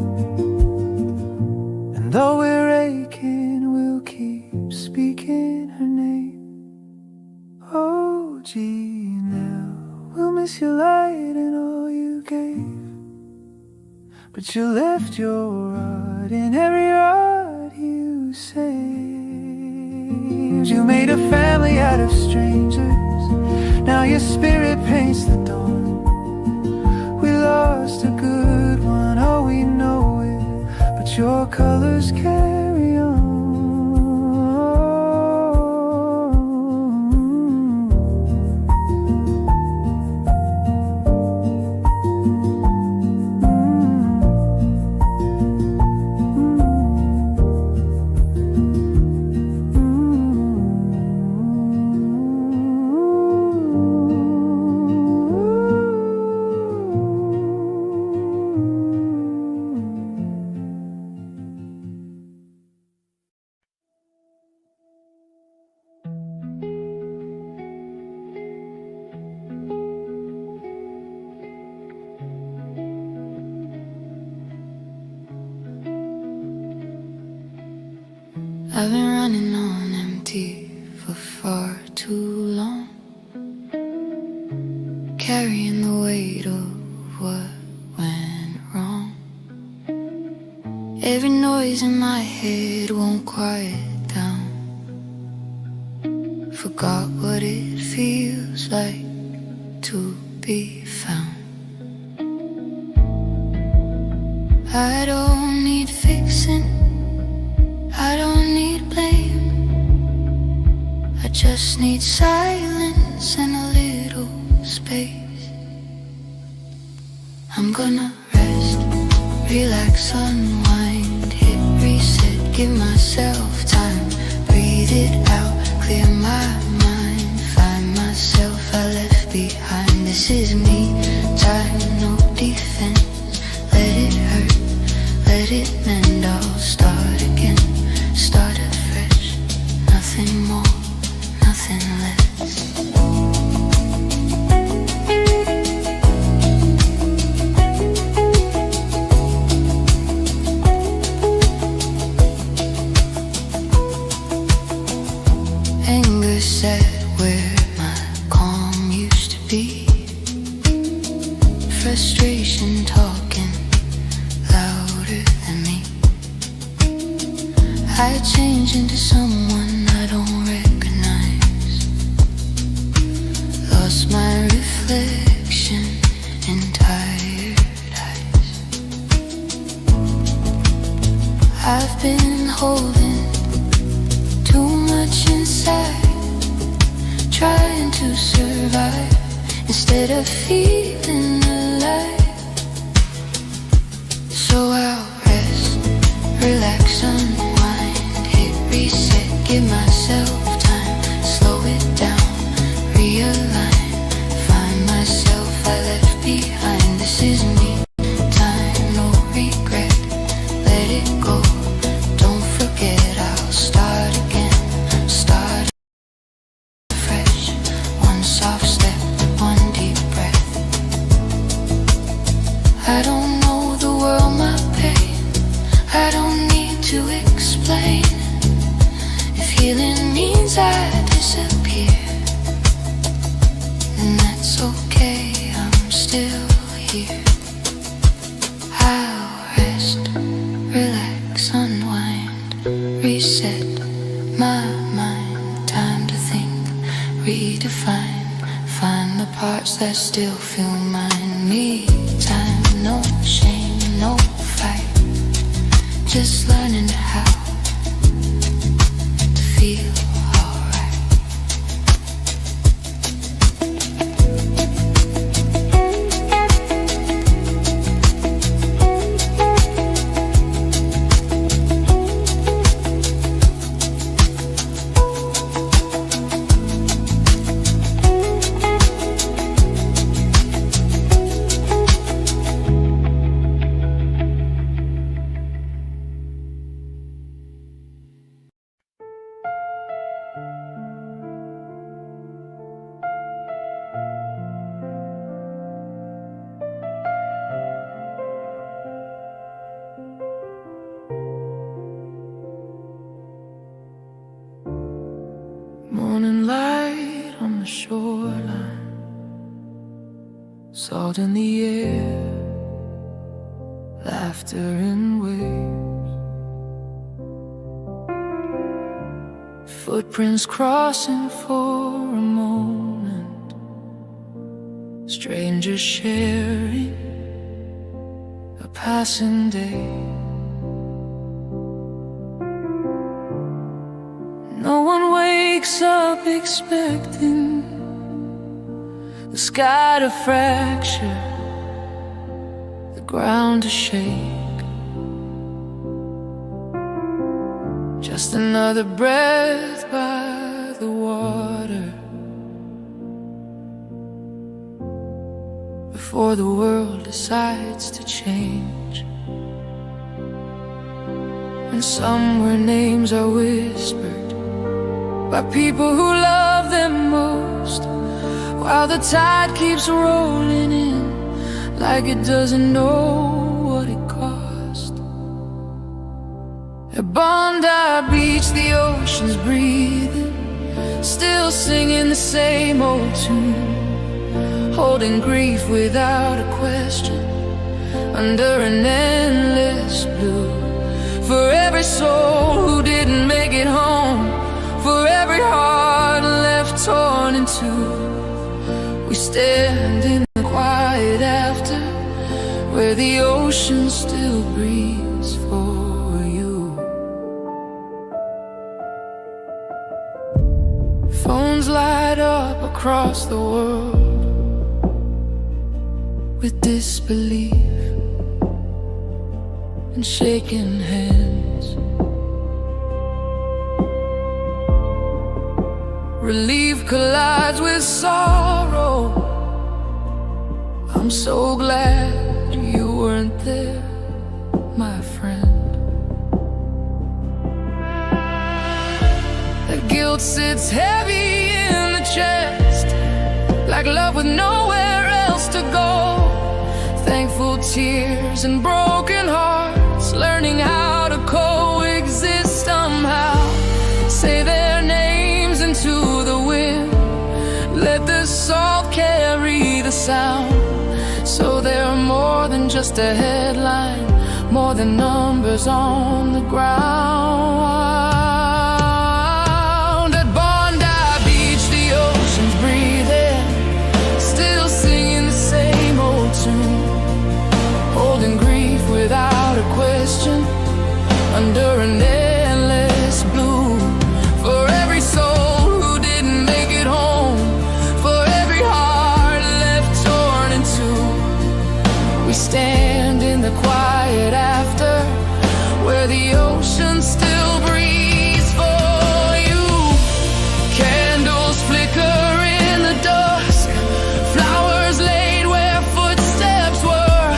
And though we're aching, we'll keep speaking her name. Oh, Janelle, we'll miss your light and all you gave, but you left your art in every art you saved. You made a family out of strangers, now your spirit paints the dawn. We lost a good one, oh we know it, but your colors carry on. I've been running on empty for far too long, carrying the weight of what went wrong. Every noise in my head won't quiet down. Forgot what it feels like to be found. I don't need fixing, I don't need blame, I just need silence and a little space. I'm gonna rest, relax, unwind, hit reset, give myself time, breathe it out, clear my mind, find myself I left behind. This is me time, no defense, let it hurt, let it mend, I'll start again, start afresh, nothing more, nothing less. Anger set where my calm used to be. I change into someone I don't recognize. Lost my reflection in tired eyes. I've been holding too much inside, trying to survive instead of feeling alive. So I'll rest, relax, unwind, hit reset, give myself time, slow it down, realign, find myself I left behind. This is me time, no regret, let it go, don't forget, I'll start again, start fresh, one soft step, one deep breath. I don't know the world, my pain, I don't need to explain. If healing means I disappear, then that's okay, I'm still here. I'll rest, relax, unwind, reset my mind, time to think, redefine, find the parts that still feel mine. Me time, no shame, no fight, just learning how to feel alright. Morning light on the shoreline, salt in the air, laughter in waves, footprints crossing for a moment, strangers sharing a passing day. No one wakes up expecting the sky to fracture, the ground to shake. Just another breath by the water before the world decides to change. And somewhere names are whispered by people who love them most, while the tide keeps rolling in like it doesn't know what it cost. At Bondi Beach, the ocean's breathing, still singing the same old tune, holding grief without a question under an endless blue. For every soul who didn't make it home, for every heart left torn in two, we stand in the quiet after, where the ocean still breathes for you. Phones light up across the world with disbelief and shaking hands. Relief collides with sorrow. I'm so glad you weren't there, my friend. The guilt sits heavy in the chest, like love with nowhere else to go. Thankful tears and broken hearts, learning how to coexist somehow. Say their names into the wind, let the salt carry the sound, so they're more than just a headline, more than numbers on the ground. At Bondi Beach, the ocean's breathing, still singing the same old tune, holding grief without a question under an endless blue. For every soul who didn't make it home, for every heart left torn in two, we stand in the quiet after, where the ocean still breathes for you. Candles flicker in the dusk, flowers laid where footsteps were.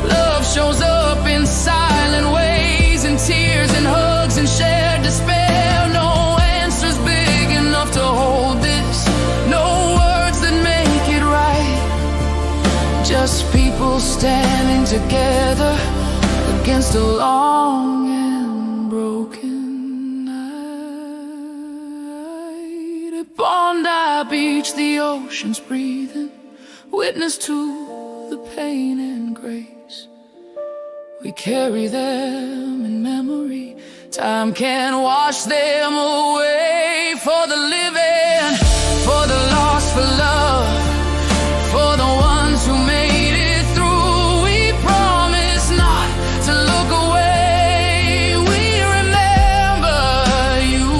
Love shows up in silent ways, in tears and hugs and shared despair. No answers big enough to hold this, no words that make it right, just people standing together against a long and broken night. At Bondi Beach, the ocean's breathing, witness to the pain and grace. We carry them in memory, time can't wash them away. For the living, for the lost, for love, for the ones who made it through, we promise not to look away. We remember you.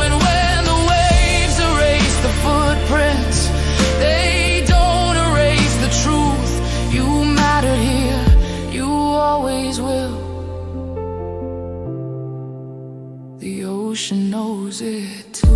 And when the waves erase the footprints, they don't erase the truth. You matter here, you always will. The ocean knows it too.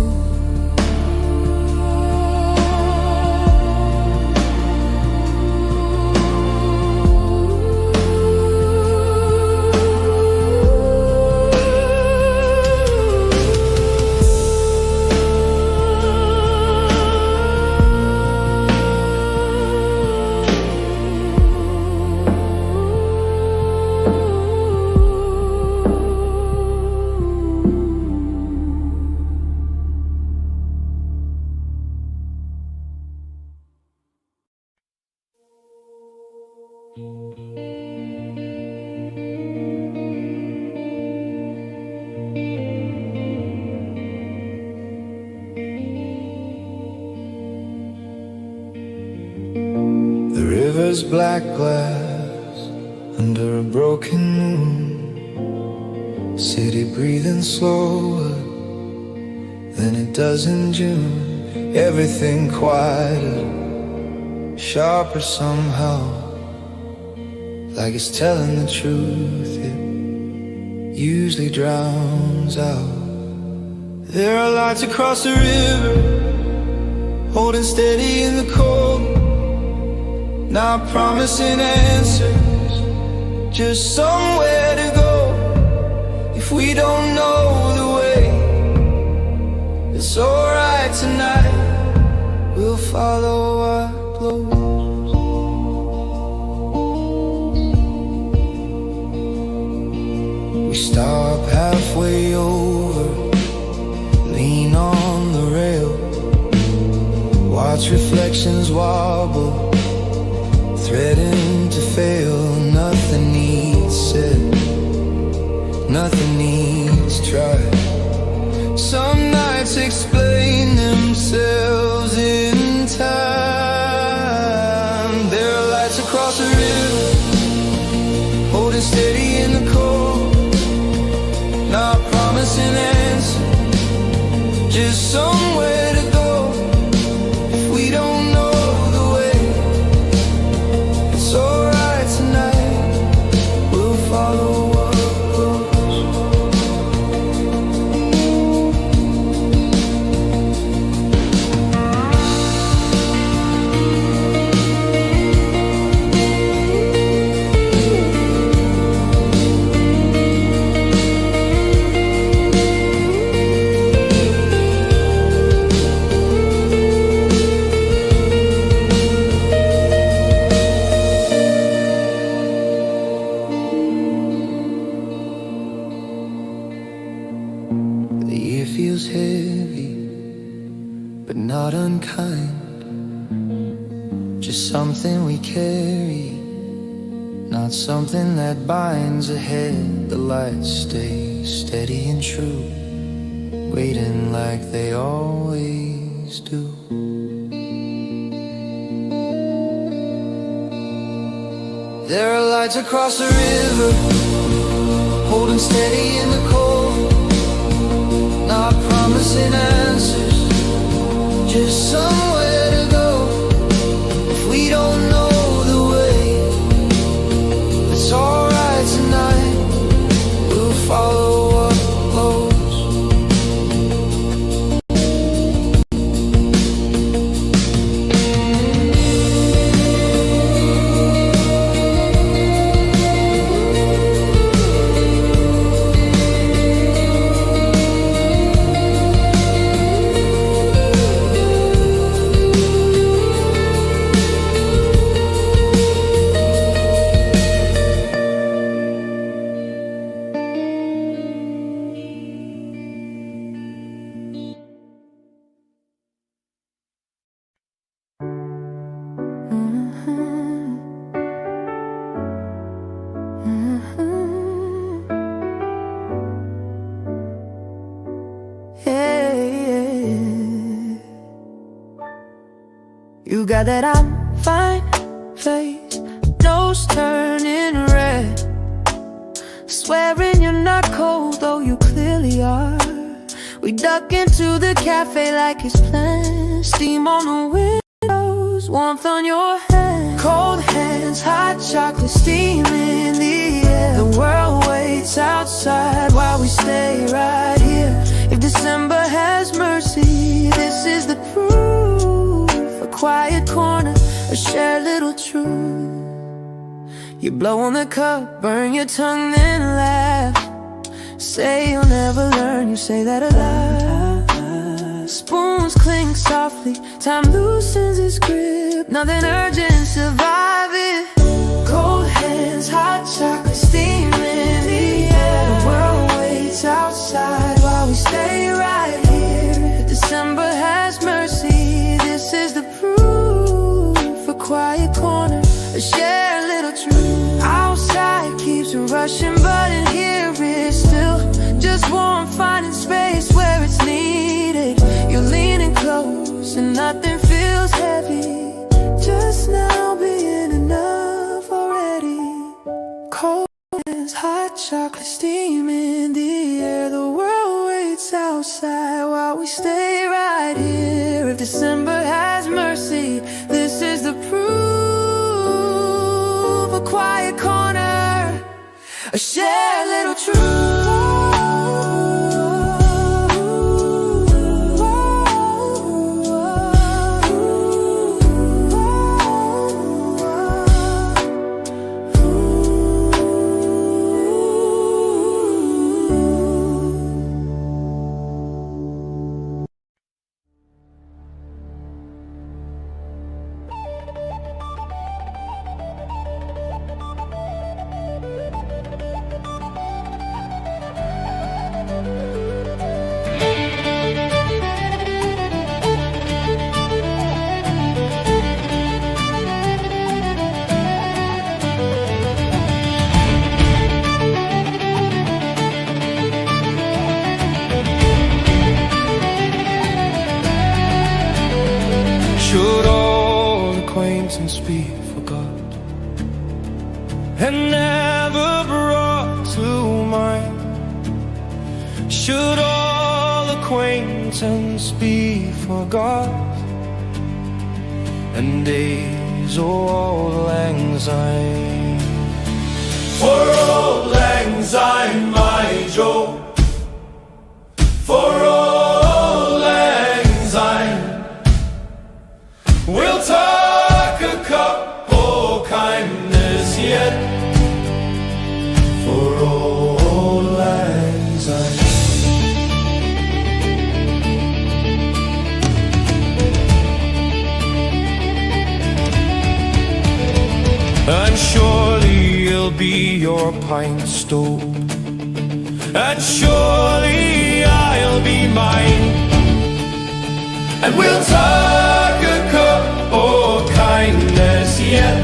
The river's black glass under a broken moon. City breathing slower than it does in June. Everything quieter, sharper somehow, like it's telling the truth. It usually drowns out. There are lights across the river, holding steady in the cold, not promising answers, just somewhere to go. If we don't know the way, it's alright tonight, we'll follow our clothes. We stop halfway over, lean on the rail, watch reflections wobble, threatening to fail. Nothing needs said, nothing needs tried. Some nights explain themselves in time. There are lights across the river, holding steady in the cold, not promising answers, just somewhere to go. If we don't know the way, it's alright tonight, we'll follow what goes. The year feels heavy, but not unkind, just something we carry not something that binds ahead. The lights stay steady and true, waiting like they always do. There are lights across the river, holding steady in the cold, not promising answers, just somewhere to go. If we don't know the way, it's alright tonight, we'll follow up close. You got that I'm fine face, nose turning red, swearing you're not cold, though you clearly are. We duck into the cafe like it's planned, steam on the windows, warmth on your hands, cold hands, hot chocolate steam in the air. The world waits outside while we stay right here. If December has mercy, this is the proof. A quiet corner, a shared little truth. You blow on the cup, burn your tongue, then laugh. Say you'll never learn, you say that aloud. Spoons clink softly, time loosens its grip. Nothing urgent, survive it. Cold hands, hot chocolate steam in the air. The world waits outside while we stay right here. If December has mercy, this is the proof. A quiet corner, a shared little truth. Outside keeps rushing, but in here it's still just warm, finding space where it's needed. You're leaning close and nothing feels heavy, just now being enough already. Cold hands, hot chocolate steam in the air. The world waits outside while we stay right here. If December has mercy, this is the proof. A quiet corner, a shared little truth. Should all acquaintance be forgot and never brought to mind? Should all acquaintance be forgot and days old lang syne? For old lang syne, my Joe, for old lang syne, we'll talk a cup of kindness yet. For old lang syne. And surely you'll be your pint stove, and surely I'll be mine, and we'll talk a cup of kindness yet.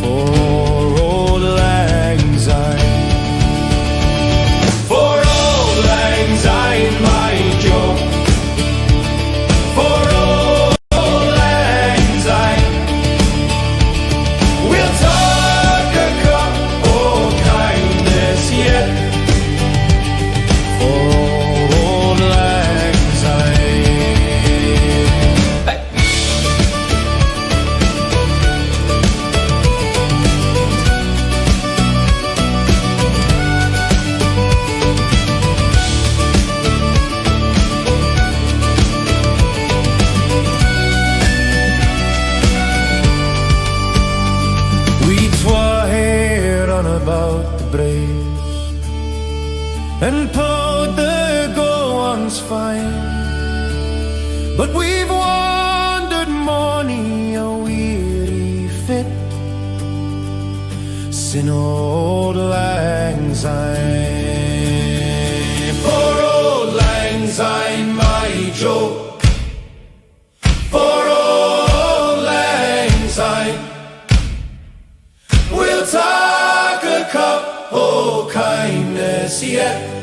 For out the brave and put the good ones fine. But we've wandered many a weary fit, sin old Lang Syne. For old Lang Syne, my Joe, for old Lang Syne, we'll talk a cup of kindness yet.